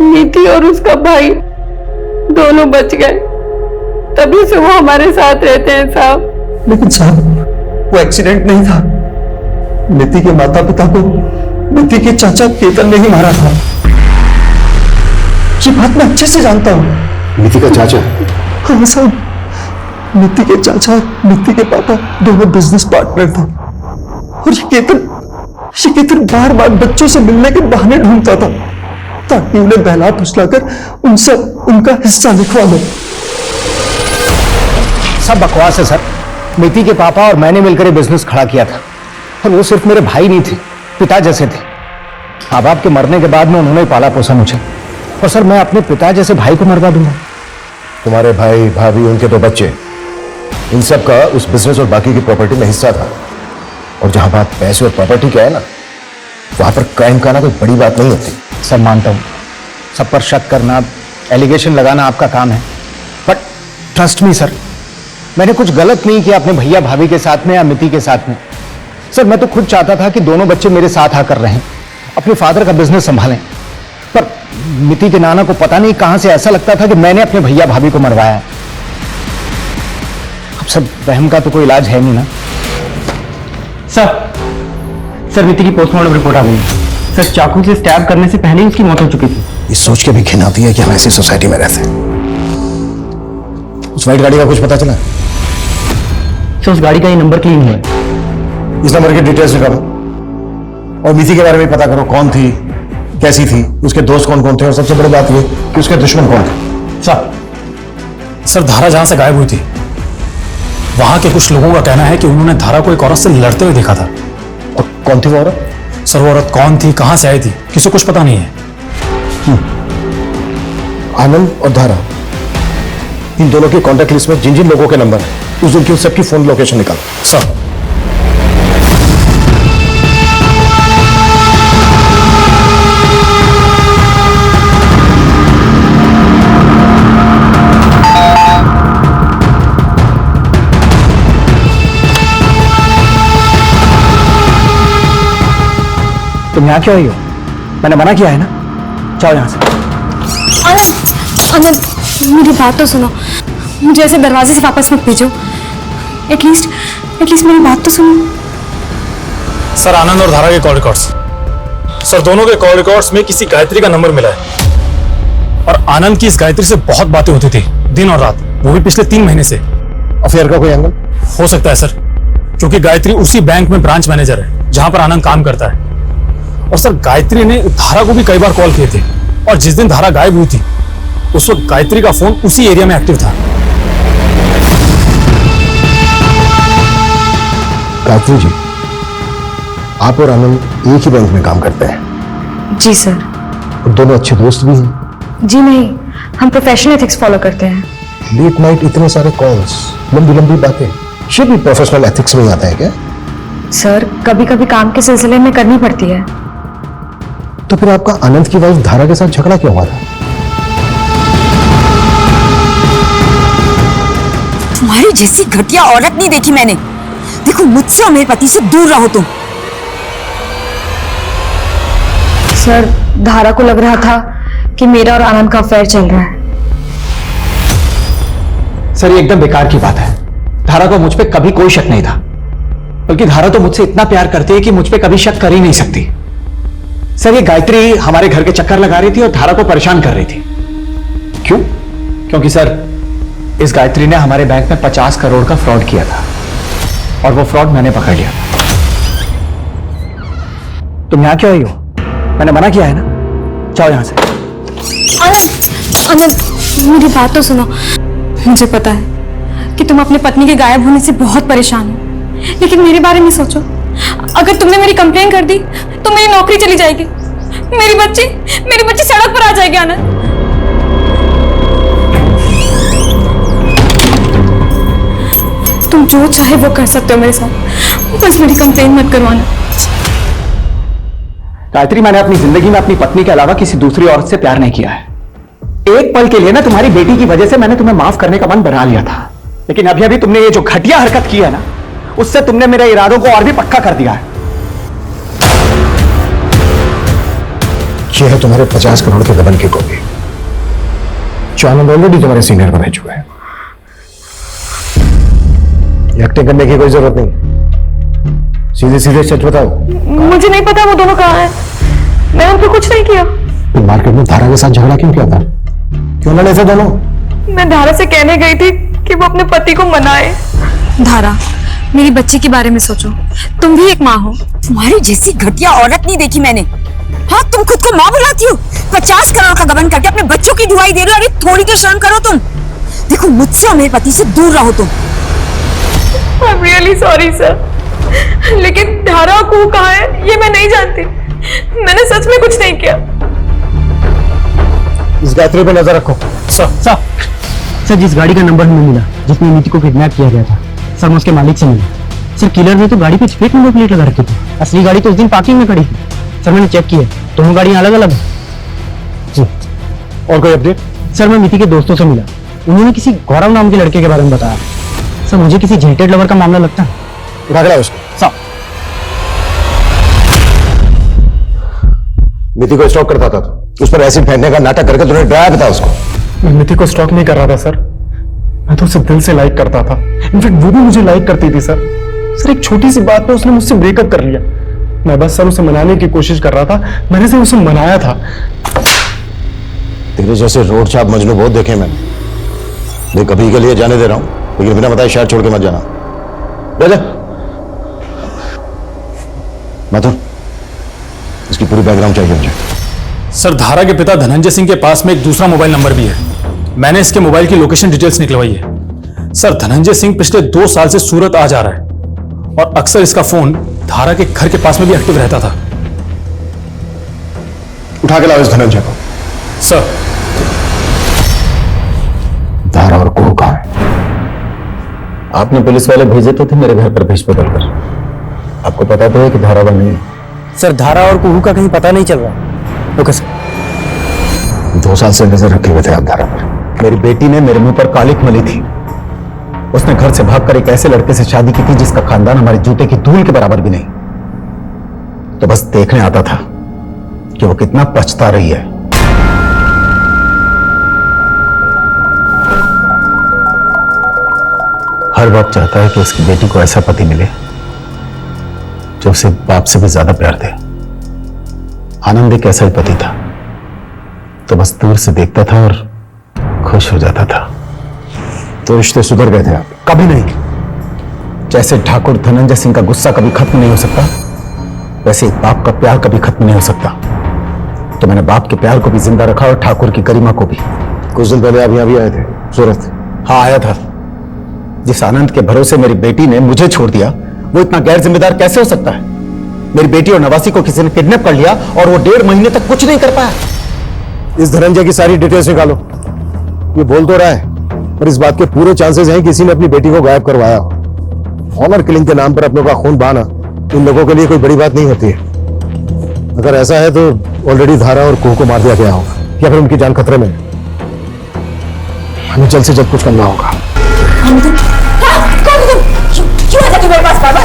नीति और उसका भाई दोनों बच गए, तभी से वो हमारे साथ रहते हैं साहब। लेकिन साहब, वो एक्सीडेंट नहीं था। नीति के माता पिता को नीति के चाचा केतन ने ही मारा था। ये बात मैं अच्छे से जानता हूँ। नीति का चाचा? हाँ साहब, नीति के चाचा नीति के पापा दोनों बिजनेस पार्टनर थे और ये केतन बार बार बच्चों से मिलने के बहाने ढूंढता था ताकि उन्हें बहला फुसलाकर उनसे उनका हिस्सा लिखवा लो। सब बकवास है सर। नीति के पापा और मैंने मिलकर बिजनेस खड़ा किया था और वो सिर्फ मेरे भाई नहीं थे, पिता जैसे थे। माँ बाप के मरने के बाद में उन्होंने पाला पोसा मुझे, और सर मैं अपने पिता जैसे भाई को मरवा दूंगा? तुम्हारे भाई भाभी, उनके 2 बच्चे, इन सब का उस बिजनेस और बाकी की प्रॉपर्टी में हिस्सा था। और जहां बात पैसे और प्रॉपर्टी की है ना, वहां पर क्राइम करना कोई बड़ी बात नहीं होती। सब मानता हूं, सब पर शक करना, एलिगेशन लगाना आपका काम है, बट ट्रस्ट मी सर, मैंने कुछ गलत नहीं किया अपने भैया भाभी के साथ में या मिति के साथ में। सर मैं तो खुद चाहता था कि दोनों बच्चे मेरे साथ आकर रहें, अपने फादर का बिजनेस संभालें, पर मिति के नाना को पता नहीं कहां से ऐसा लगता था कि मैंने अपने भैया भाभी को मरवाया है। अब सब वहम का तो कोई इलाज है नहीं ना। सर मिति की पोस्टमार्टम रिपोर्ट आ गई है। सर चाकू से स्टैब करने से पहले ही उसकी मौत हो चुकी थी। ये सोच के भी घिन आती है कि हम ऐसी सोसाइटी में रहते हैं। उस व्हाइट गाड़ी का कुछ पता चला? सर उस गाड़ी का ये नंबर क्लीन हुआ है। इस नंबर की डिटेल्स निकालो और मिति के बारे में पता करो, कौन थी, कैसी थी, उसके दोस्त कौन कौन थे और सबसे बड़ी बात ये कि उसके दुश्मन कौन थे। सर धारा जहां से गायब हुई थी वहां के कुछ लोगों का कहना है कि उन्होंने धारा को एक औरत से लड़ते हुए देखा था। और कौन थी वो औरत? सर वो औरत कौन थी, कहां से आई थी, किसी को कुछ पता नहीं है। आनंद और धारा, इन दोनों की कॉन्टैक्ट लिस्ट में जिन जिन लोगों के नंबर है उस दिन की उन सबकी फोन लोकेशन निकाल। सर तुम यहाँ क्यों आई हो? मैंने मना किया है ना, जाओ यहाँ से। आनंद, मेरी बात तो सुनो, मुझे ऐसे दरवाजे से वापस मत भेजो। एटलीस्ट मेरी बात तो सुनो। सर आनंद और धारा के कॉल रिकॉर्ड्स, सर दोनों के कॉल रिकॉर्ड्स में किसी गायत्री का नंबर मिला है और आनंद की इस गायत्री से बहुत बातें होती थी दिन और रात, वो भी पिछले 3 महीने से। अफेयर का कोई एंगल हो सकता है सर, क्योंकि गायत्री उसी बैंक में ब्रांच मैनेजर है जहां पर आनंद काम करता है। और सर गायत्री ने धारा को भी कई बार कॉल किए थे और जिस दिन धारा गायब हुई थी उस वक्त गायत्री का फोन उसी एरिया में एक्टिव था। गायत्री जी, आप और आनंद एक ही बैंक में काम करते हैं? जी सर। और दोनों अच्छे दोस्त भी हैं? जी नहीं, हम प्रोफेशनल एथिक्स फॉलो करते हैं। लेट नाइट इतने सारे कॉल्स, लंबी लंबी बातें, ये भी प्रोफेशनल एथिक्स में आता है क्या? सर कभी कभी काम के सिलसिले में करनी पड़ती है। तो फिर आपका आनंद की वाइफ धारा के साथ झगड़ा क्यों हुआ था? तुम्हारी जैसी घटिया औरत नहीं देखी मैंने। देखो मुझसे और मेरे पति से दूर रहो तुम। सर धारा को लग रहा था कि मेरा और आनंद का अफेयर चल रहा है। सर ये एकदम बेकार की बात है। धारा को मुझ पे कभी कोई शक नहीं था, बल्कि धारा तो मुझसे इतना प्यार करती है कि मुझ पे कभी शक कर ही नहीं सकती। सर ये गायत्री हमारे घर के चक्कर लगा रही थी और धारा को परेशान कर रही थी। क्यों? क्योंकि सर इस गायत्री ने हमारे बैंक में 50 करोड़ का फ्रॉड किया था और वो फ्रॉड मैंने पकड़ लिया। तुम यहां क्यों आई हो? मैंने मना किया है ना, जाओ यहां से। आनंद, मेरी बात तो सुनो। मुझे पता है कि तुम अपनी पत्नी के गायब होने से बहुत परेशान हो, लेकिन मेरे बारे में सोचो। अगर तुमने मेरी कंप्लेन कर दी तो मेरी नौकरी चली जाएगी, मेरी बच्ची सड़क पर आ जाएगी। आनंद, तुम जो चाहे वो कर सकते हो मेरे साथ, बस मेरी कंप्लेन मत करवाना। गायत्री, मैंने अपनी जिंदगी में अपनी पत्नी के अलावा किसी दूसरी औरत से प्यार नहीं किया है। एक पल के लिए ना तुम्हारी बेटी की वजह से मैंने तुम्हें माफ करने का मन बना लिया था, लेकिन अभी अभी तुमने ये जो घटिया हरकत की है ना, उससे तुमने मेरे इरादों को और भी पक्का कर दिया है। यह है तुम्हारे 50 करोड़ के दबन की कॉपी, जो आनंद ऑलरेडी तुम्हारे सीनियर को भेज चुका है। एक्टिंग करने की कोई जरूरत नहीं, सीधे सीधे सच बताओ। मुझे नहीं पता वो दोनों कहाँ हैं, मैंने उनको कुछ नहीं किया। मार्केट में धारा के साथ झगड़ा क्यों किया था? क्यों लड़े थे दोनों? मैं धारा से कहने गई थी कि वो अपने पति को मनाए। धारा, मेरी बच्ची के बारे में सोचो, तुम भी एक माँ हो। तुम्हारी जैसी घटिया औरत नहीं देखी मैंने। हाँ, तुम खुद को माँ बुलाती हो, 50 करोड़ का गबन करके अपने बच्चों की दुआई दे रहे हो। अरे थोड़ी तो शर्म करो तुम। देखो मुझसे और मेरे पति से दूर रहो तुम। I'm really sorry सर, लेकिन धारा को कहाँ है ये मैं नहीं जानती। मैंने सच में कुछ नहीं किया। इस गायत्री पे नजर रखो। सर जिस गाड़ी का नंबर हमें मिला जिसमें नीति को किडनैप किया गया था, सर मैं उसके मालिक से मिला। सर किलर ने तो गाड़ी पे स्प्लिट नंबर प्लेट लगा रखी थी, असली गाड़ी तो उस दिन पार्किंग में खड़ी थी। सर मैंने चेक किया, दोनों गाड़ियां अलग अलग हैं। और कोई अपडेट? सर मैं नीति के दोस्तों से मिला, उन्होंने किसी गौरव नाम के लड़के के बारे में बताया। सर मुझे किसी जेंटेड लवर का मामला लगता है। उठा के लाओ उसको। सर नीति को स्टॉक करता था तो उस पर एसिड फेंकने का नाटक करके तुमने डराया था उसको। मैं नीति को स्टॉक नहीं कर रहा था सर, मैं तो उसे दिल से लाइक करता था। इनफैक्ट वो भी मुझे लाइक करती थी सर। सर एक छोटी सी बात पे उसने मुझसे ब्रेकअप कर लिया। मैं बस सर उसे मनाने की कोशिश कर रहा था, मैंने से उसे मनाया था। तेरे जैसे रोड छाप मजनू बहुत देखे मैंने। देख कभी के लिए जाने दे रहा हूं, लेकिन बिना बताए शहर छोड़ के मत जाना। जा माथुर, इसकी पूरी बैकग्राउंड चाहिए मुझे। सर धारा के पिता धनंजय सिंह के पास में एक दूसरा मोबाइल नंबर भी है मैंने इसके मोबाइल की लोकेशन डिटेल्स निकलवाई है। सर धनंजय सिंह पिछले 2 साल से सूरत आ जा रहा है और अक्सर इसका फोन धारा के घर के पास में भी एक्टिव रहता था। उठा के लाओ इस धनंजय को। सर धारा और कुहू कहां है? आपने पुलिस वाले भेजे तो थे मेरे घर पर भेज बदल कर। आपको पता तो है कि धारा नहीं है। सर धारा और कुहू का कहीं पता नहीं चल रहा। Okay sir. 2 साल से नजर रखे हुए थे आप धारा पर। मेरी बेटी ने मेरे मुंह पर कालिक मली थी। उसने घर से भागकर एक ऐसे लड़के से शादी की थी जिसका खानदान हमारे जूते की धूल के बराबर भी नहीं। तो बस देखने आता था कि वो कितना पछता रही है। हर बाप चाहता है कि उसकी बेटी को ऐसा पति मिले जो उसे बाप से भी ज्यादा प्यार दे। आनंद एक ऐसा ही पति था, तो बस दूर से देखता था और खुश हो जाता था। तो रिश्ते सुधर गए थे आप? कभी नहीं। जैसे ठाकुर धनंजय सिंह का गुस्सा कभी खत्म नहीं हो सकता, वैसे एक बाप का प्यार कभी खत्म नहीं हो सकता। तो मैंने बाप के प्यार को भी जिंदा रखा और ठाकुर की गरिमा को भी। कुछ दिन पहले आप यहां भी आए थे सूरत? हाँ आया था। जिस आनंद के भरोसे मेरी बेटी ने मुझे छोड़ दिया, वो इतना गैर जिम्मेदार कैसे हो सकता है? मेरी बेटी और नवासी को किसी ने किडनैप कर लिया और वो 1.5 महीने तक कुछ नहीं कर पाया। इस धनंजय की सारी डिटेल्स निकालो। ये बोल तो रहा है पर इस बात के पूरे चांसेस हैं किसी ने अपनी बेटी को गायब करवाया हो। ऑनर किलिंग के नाम पर अपनों का खून बहाना इन लोगों के लिए कोई बड़ी बात नहीं होती है। अगर ऐसा है तो ऑलरेडी धारा और कुहू को मार दिया गया होगा या फिर उनकी जान खतरे में। हमें जल्द से जल्द कुछ करना होगा। क्यों आते तुम मेरे पास बाबा?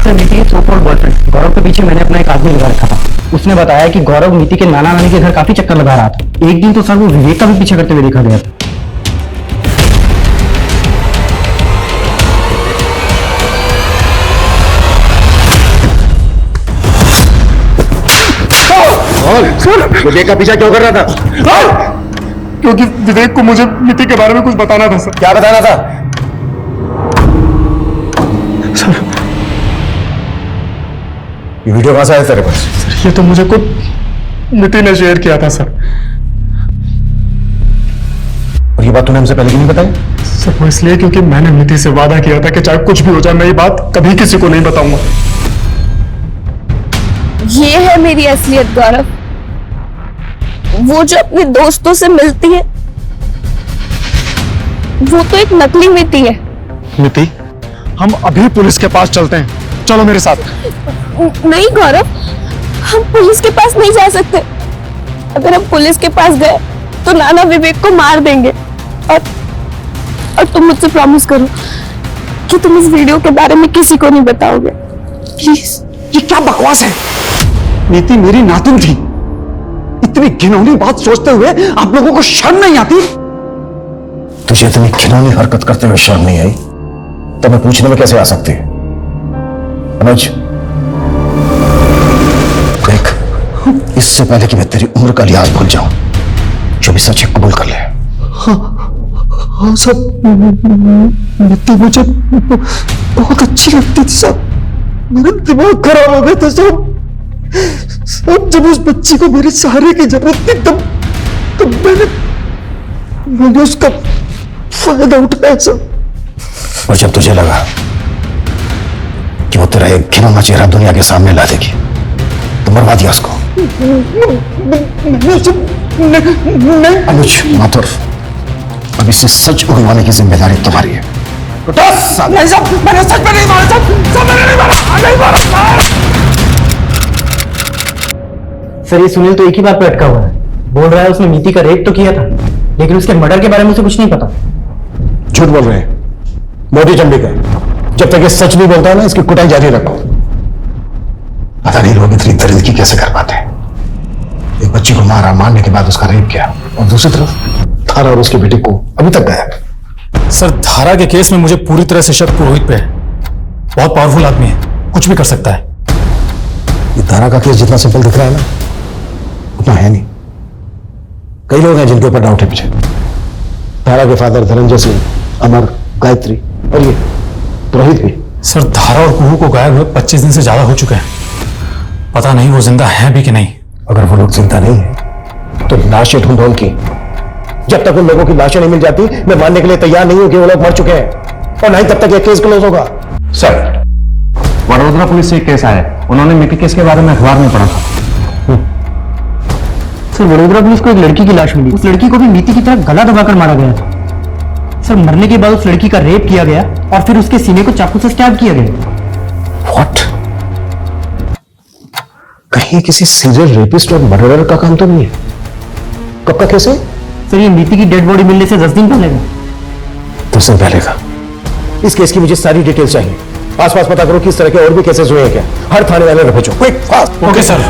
सर नीति के सो-कॉल्ड बॉयफ्रेंड गौरव के पीछे मैंने अपना एक आदमी लगा रखा था। उसने बताया कि गौरव नीति के नाना नानी के घर काफी चक्कर लगा रहा था। एक दिन तो सर वो विवेक का भी पीछा करते हुए देखा गया था। विवेक का पीछा क्यों कर रहा था? क्योंकि विवेक को मुझे नीति के बारे में कुछ बताना था सर। क्या बताना था? सर ये वीडियो कहां से आया तेरे पास? सर ये तो मुझे खुद नीति ने शेयर किया था सर। और ये बात तूने हमसे पहले क्यों नहीं बताई? सर वो इसलिए क्योंकि मैंने नीति से वादा किया था कि चाहे कुछ भी हो जाए मैं ये बात कभी किसी को नहीं बताऊंगा। ये है मेरी असलियत गौरव। वो जो अपने दोस्तों से मिलती है वो तो एक नकली नीति है। नीति हम अभी पुलिस के पास चलते हैं, चलो मेरे साथ। नहीं गौरव, हम पुलिस के पास नहीं जा सकते। अगर हम पुलिस के पास गए तो नाना विवेक को मार देंगे। और तुम मुझसे प्रॉमिस करो कि तुम इस वीडियो के बारे में किसी को नहीं बताओगे, प्लीज। ये क्या बकवास है? नीति मेरी नातिन थी। इतनी घिनौनी बात सोचते हुए आप लोगों को शर्म नहीं आती? तुझे इतनी घिनौनी हरकत करते हुए शर्म नहीं आई तो मैं पूछने में कैसे आ सकती है? अनुज देख, इससे पहले कि मैं तेरी उम्र का लिहाज भूल जाऊं, जो भी सच है कबूल कर ले। हाँ सब नीति मुझे बहुत अच्छी लगती थी सब। मेरा दिमाग खराब हो गया था सब। जब उस बच्ची को मेरे सहारे की जरूरत थी तब मैंने उसका फायदा उठाया सब। और जब तुझे लगा कि वो तेरा एक घिनौना चेहरा दुनिया के सामने ला देगी तो मरवा दिया उसको। अनुज माथुर, अब इसे सच उगलवाने की जिम्मेदारी तुम्हारी है। नहीं सब मैंने सच में नहीं मारा, सब मैंने नहीं मारा। सर ये सुनील तो एक ही बात पर अटका हुआ है। बोल रहा है उसने नीति का रेप तो किया था लेकिन उसके मर्डर के बारे में उसे कुछ नहीं पता। झूठ बोल रहे हैं मोदी चंडीगढ़। जब तक ये सच नहीं बोलता है ना, इसकी कुटाई जारी रखो। पता नहीं लोग इतनी दरिंदगी कैसे कर पाते हैं। एक बच्ची को मारा, मारने के बाद उसका रेप किया, और दूसरी तरफ धारा और उसकी बेटी को अभी तक गायब। सर धारा के केस में मुझे पूरी तरह से शक पुरोहित पे है। बहुत पावरफुल आदमी है, कुछ भी कर सकता है। ये धारा का केस जितना सिंपल दिख रहा है ना, उतना है नहीं। कई लोग हैं जिनके ऊपर डाउट है मुझे। धारा के फादर धनंजय सिंह अमर, गायत्री और ये रोहित भी। सर धारा और कुहू को गायब हुए 25 दिन से ज्यादा हो चुके हैं। पता नहीं वो जिंदा है भी कि नहीं। अगर वो लोग जिंदा नहीं है तो लाशें ढूंढो उनकी। जब तक उन लोगों की लाशें नहीं मिल जाती मैं मानने के लिए तैयार नहीं हूं कि वो लोग मर चुके हैं, और नहीं तब तक ये केस क्लोज होगा। सर, वडोदरा पुलिस से एक केस आया है। उन्होंने मिकी केस के बारे में अखबार में पढ़ा था। सर वडोदरा पुलिस को एक लड़की की लाश मिली। उस लड़की को भी नीति की तरह गला दबाकर मारा गया था। सर मरने के बाद उस लड़की का रेप किया गया और फिर उसके सीने को चाकू से स्टैब किया गया। व्हाट? कहीं किसी सीरियल रेपिस्ट और मर्डरर का काम तो नहीं है? कब का केस है? सर ये नीति की डेड बॉडी मिलने से 10 दिन पहले का। 10 दिन पहले का। इस केस की मुझे सारी डिटेल्स चाहिए। आसपास पता करो कि इस तरह के और भी केसेस हुए हैं क्या। हर थाने वाले ने भेजो, क्विक फास्ट। Okay sir.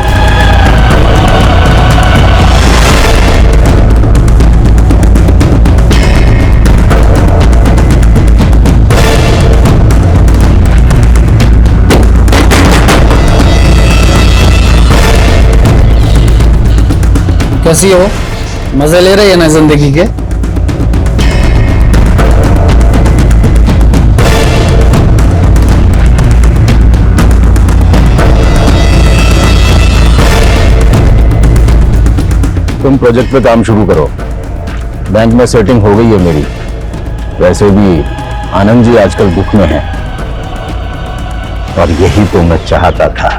कैसी हो? मजे ले रही है ना जिंदगी के? तुम प्रोजेक्ट पे काम शुरू करो। बैंक में सेटिंग हो गई है मेरी। वैसे भी आनंद जी आजकल दुख में हैं, और यही तो मैं चाहता था।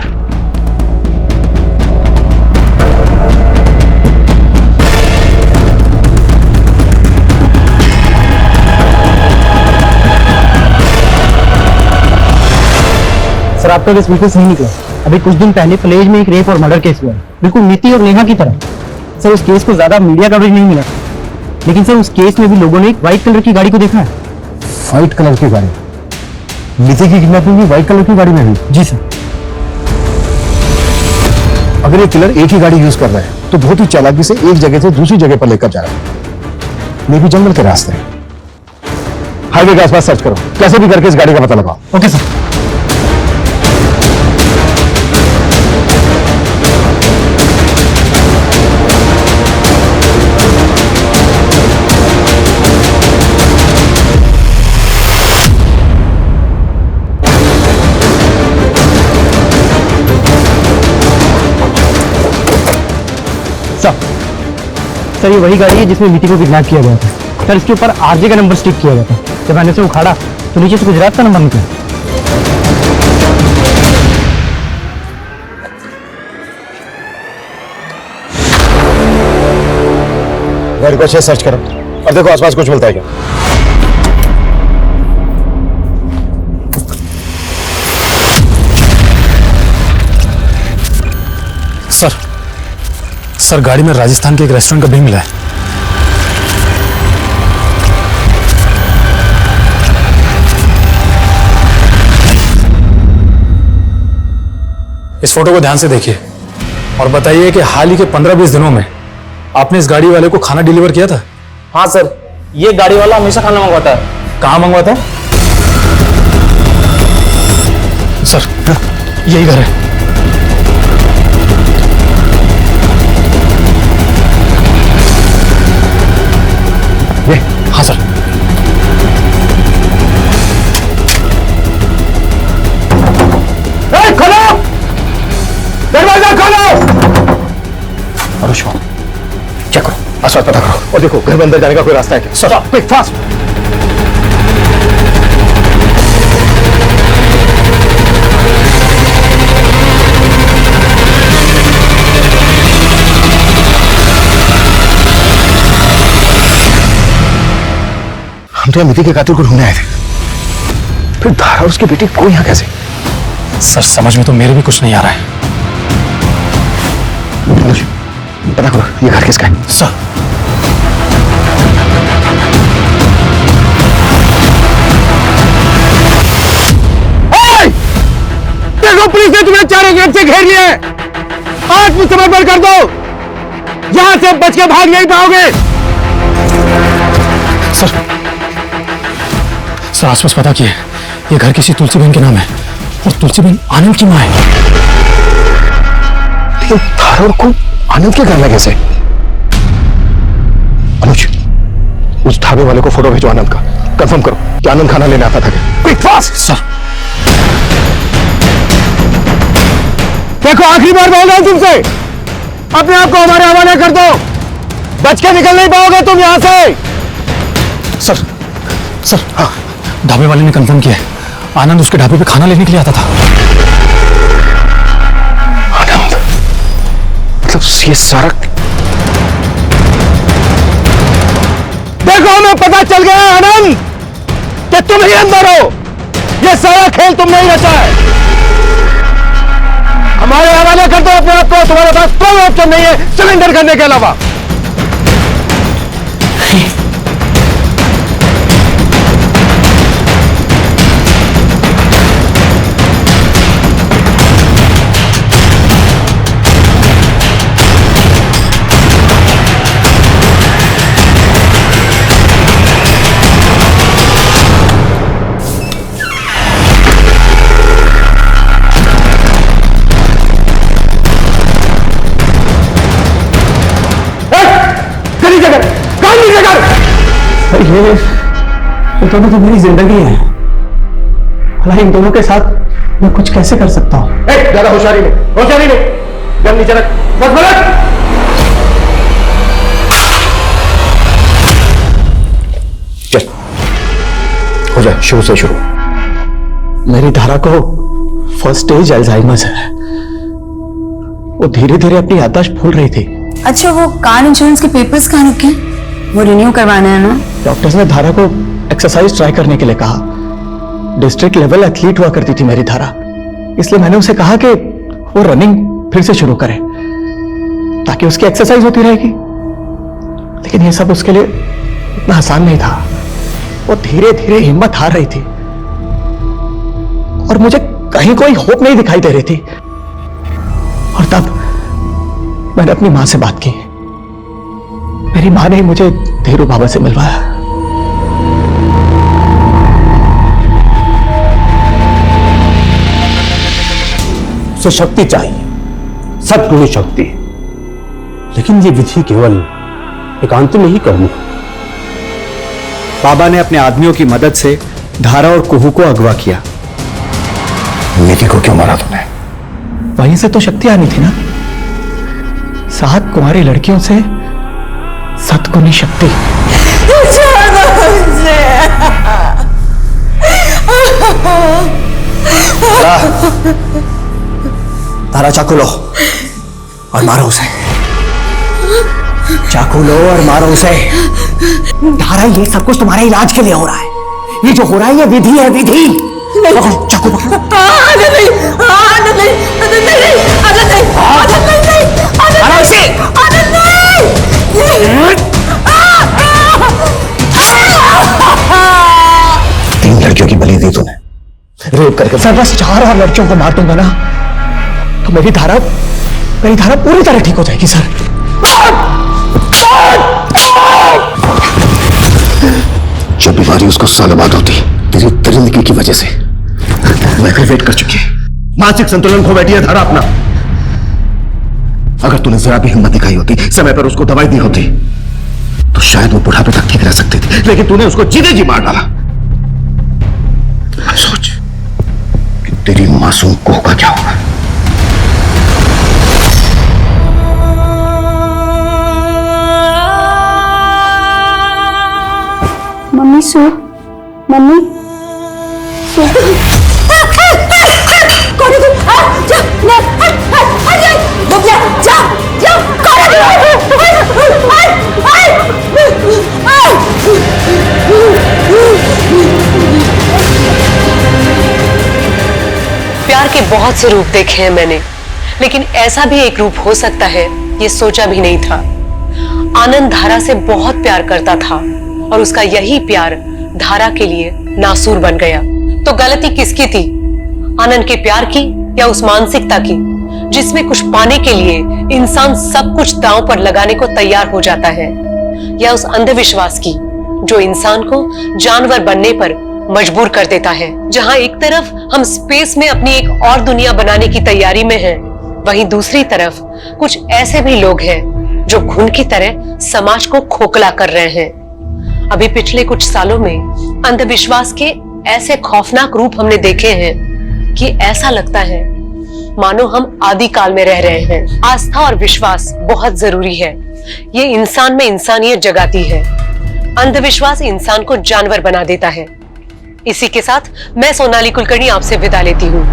सर आपका केस बिल्कुल सही निकला। अभी कुछ दिन पहले प्लेज में एक रेप और मर्डर केस हुआ है, बिल्कुल नीति और नेहा की तरह। सर उस केस को ज्यादा मीडिया कवरेज नहीं मिला, लेकिन सर उस केस में भी लोगों ने एक व्हाइट कलर की गाड़ी को देखा है। व्हाइट कलर की गाड़ी? नीति की किडनैपिंग भी व्हाइट कलर की गाड़ी में हुई? जी सर। अगर ये किलर एक ही गाड़ी यूज कर रहा है तो बहुत ही चालाकी से एक जगह से दूसरी जगह पर लेकर जा रहा है। मे भी जंगल के रास्ते हैं। हाईवे के आसपास सर्च करो, कैसे भी करके इस गाड़ी का पता लगाओ। Okay sir. सर ये वही गाड़ी है जिसमें नीति को किडनैप किया गया था। सर इसके ऊपर आरजे का नंबर स्टिक किया गया था। जब मैंने इसे उखाड़ा तो नीचे से गुजरात का नंबर निकला। गाड़ी को अच्छे सर्च करो और देखो आसपास कुछ मिलता है क्या। सर गाड़ी में राजस्थान के एक रेस्टोरेंट का बिल मिला है। इस फोटो को ध्यान से देखिए और बताइए कि हाल ही के 15-20 दिनों में आपने इस गाड़ी वाले को खाना डिलीवर किया था? हाँ सर, ये गाड़ी वाला हमेशा खाना मंगवाता है। कहाँ मंगवाता है? सर यही घर है। हाँ सर। खोलो, दरवाजा खोलो। अरुष्मा, चेक करो, आसपास पता करो और देखो घर में अंदर जाने का कोई रास्ता है क्या। Sir quick fast. हम तो नीति के कातिल को ढूंढने आए थे, फिर धारा और उसकी बेटी को यहाँ कैसे? सर समझ में तो मेरे भी कुछ नहीं आ रहा है। पता करो ये घर किसका है। सर देखो पुलिस ने तुम्हें चारों गेट से घेर लिया है। आत्मसमर्पण कर दो, यहां से बच के भाग नहीं पाओगे। सर आसपास पता किए, ये घर किसी तुलसी बहन के नाम है और तुलसी बहन आनंद की मां है। लेकिन धारा को आनंद के घर में कैसे? अनुज उस ढाबे वाले को फोटो भेजो आनंद का, कंफर्म करो कि आनंद खाना लेने आता था क्या। Fast sir. देखो आखिरी बार बोल रहा हूं तुमसे, अपने आप को हमारे हवाले कर दो, बच के निकल नहीं पाओगे तुम यहां से। सर हाँ, ढाबे वाले ने कंफर्म किया है, आनंद उसके ढाबे पे खाना लेने के लिए आता था। आनंद मतलब ये सारा, देखो हमें पता चल गया आनंद कि तुम ही अंदर हो, ये सारा खेल तुमने ही रचा है। हमारे हवाले कर दो अपने आप को, तुम्हारे पास कोई ऑप्शन नहीं है सरेंडर करने के अलावा। ये दोनों तो मेरी जिंदगी है, भला इन दोनों के साथ मैं कुछ कैसे कर सकता हूँ। ज्यादा होशियारी नहीं, गन नीचे रख, बस बलट। चल हो जाए, शुरू से शुरू। मेरी धारा को फर्स्ट स्टेज अल्जाइमर्स है, वो धीरे धीरे अपनी याददाश्त भूल रही थी। अच्छा, वो कार इंश्योरेंस के पेपर्स कहाँ रखे? वो रिन्यू करवाना है ना? डॉक्टर्स ने धारा को एक्सरसाइज ट्राई करने के लिए कहा। डिस्ट्रिक्ट लेवल एथलीट हुआ करती थी मेरी धारा, इसलिए मैंने उसे कहा कि वो रनिंग फिर से शुरू करे ताकि उसकी एक्सरसाइज होती रहेगी। लेकिन ये सब उसके लिए इतना आसान नहीं था। वो धीरे धीरे हिम्मत हार रही थी और मुझे कहीं कोई होप नहीं दिखाई दे रही थी। और तब मैंने अपनी मां से बात की। मेरी मां ने मुझे धीरू बाबा से मिलवाया। उसे शक्ति चाहिए, सद्गुणी शक्ति, लेकिन ये विधि केवल एकांत में ही करनी है। बाबा ने अपने आदमियों की मदद से धारा और कुहू को अगवा किया। निधि को क्यों मारा तुमने? वहीं से तो शक्ति आनी थी ना, 7 कुंवारी लड़कियों से सद्गुणी शक्ति। धारा चाकू लो और मारो उसे, चाकू लो और मारो उसे। धारा ये सब कुछ तुम्हारे इलाज के लिए हो रहा है, ये जो हो रहा है ये विधि है, विधि। पकड़ो, चाकू पकड़ो। तीन लड़कियों की बलि दी तूने, रेप करके। सर बस 4 और लड़कियों को मार दूंगा ना तो मेरी धारा पूरी तरह ठीक हो जाएगी सर। जो बीमारी उसको सालों बाद होती तेरी दरिंदगी की वजह से वो एग्रीवेट कर चुकी है। मानसिक संतुलन खो बैठी है धारा अपना। अगर तूने जरा भी हिम्मत दिखाई होती, समय पर उसको दवाई दी होती तो शायद वो बुढ़ापे तक ठीक रह सकती थी, लेकिन तूने उसको जीते जी मार डाला। अब सोच कि तेरी मासूम कोह का क्या होगा। मम्मी सो, मम्मी सो। कौन है तुम? जा, प्यार के बहुत से रूप देखे हैं मैंने, लेकिन ऐसा भी एक रूप हो सकता है ये सोचा भी नहीं था। आनंद धारा से बहुत प्यार करता था और उसका यही प्यार धारा के लिए नासूर बन गया। तो गलती किसकी थी, आनंद के प्यार की या उस मानसिकता की जिसमें कुछ पाने के लिए इंसान सब कुछ दांव पर लगाने को तैयार हो जाता है, या उस अंधविश्वास की जो इंसान को जानवर बनने पर मजबूर कर देता है। जहां एक तरफ हम स्पेस में अपनी एक और दुनिया बनाने की तैयारी में हैं, वहीं दूसरी तरफ कुछ ऐसे भी लोग हैं जो घुन की तरह समाज को खोखला कर रहे हैं। अभी पिछले कुछ सालों में अंधविश्वास के ऐसे खौफनाक रूप हमने देखे हैं कि ऐसा लगता है मानो हम आदि काल में रह रहे हैं। आस्था और विश्वास बहुत जरूरी है। ये इंसान में इंसानियत जगाती है। अंधविश्वास इंसान को जानवर बना देता है। इसी के साथ मैं सोनाली कुलकर्णी आपसे विदा लेती हूँ।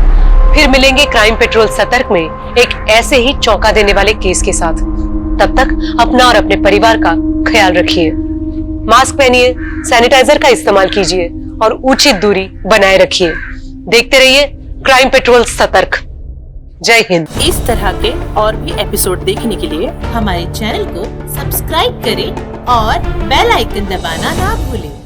फिर मिलेंगे क्राइम पेट्रोल सतर्क में एक ऐसे ही चौंका देने वाले केस के साथ। तब तक अपना और अपने परिवार का ख्याल रखिए। मास्क पहनिए, सैनिटाइजर का इस्तेमाल कीजिए और उचित दूरी बनाए रखिए। देखते रहिए क्राइम पेट्रोल सतर्क। जय हिंद। इस तरह के और भी एपिसोड देखने के लिए हमारे चैनल को सब्सक्राइब करें और बेल आइकन दबाना ना भूलें।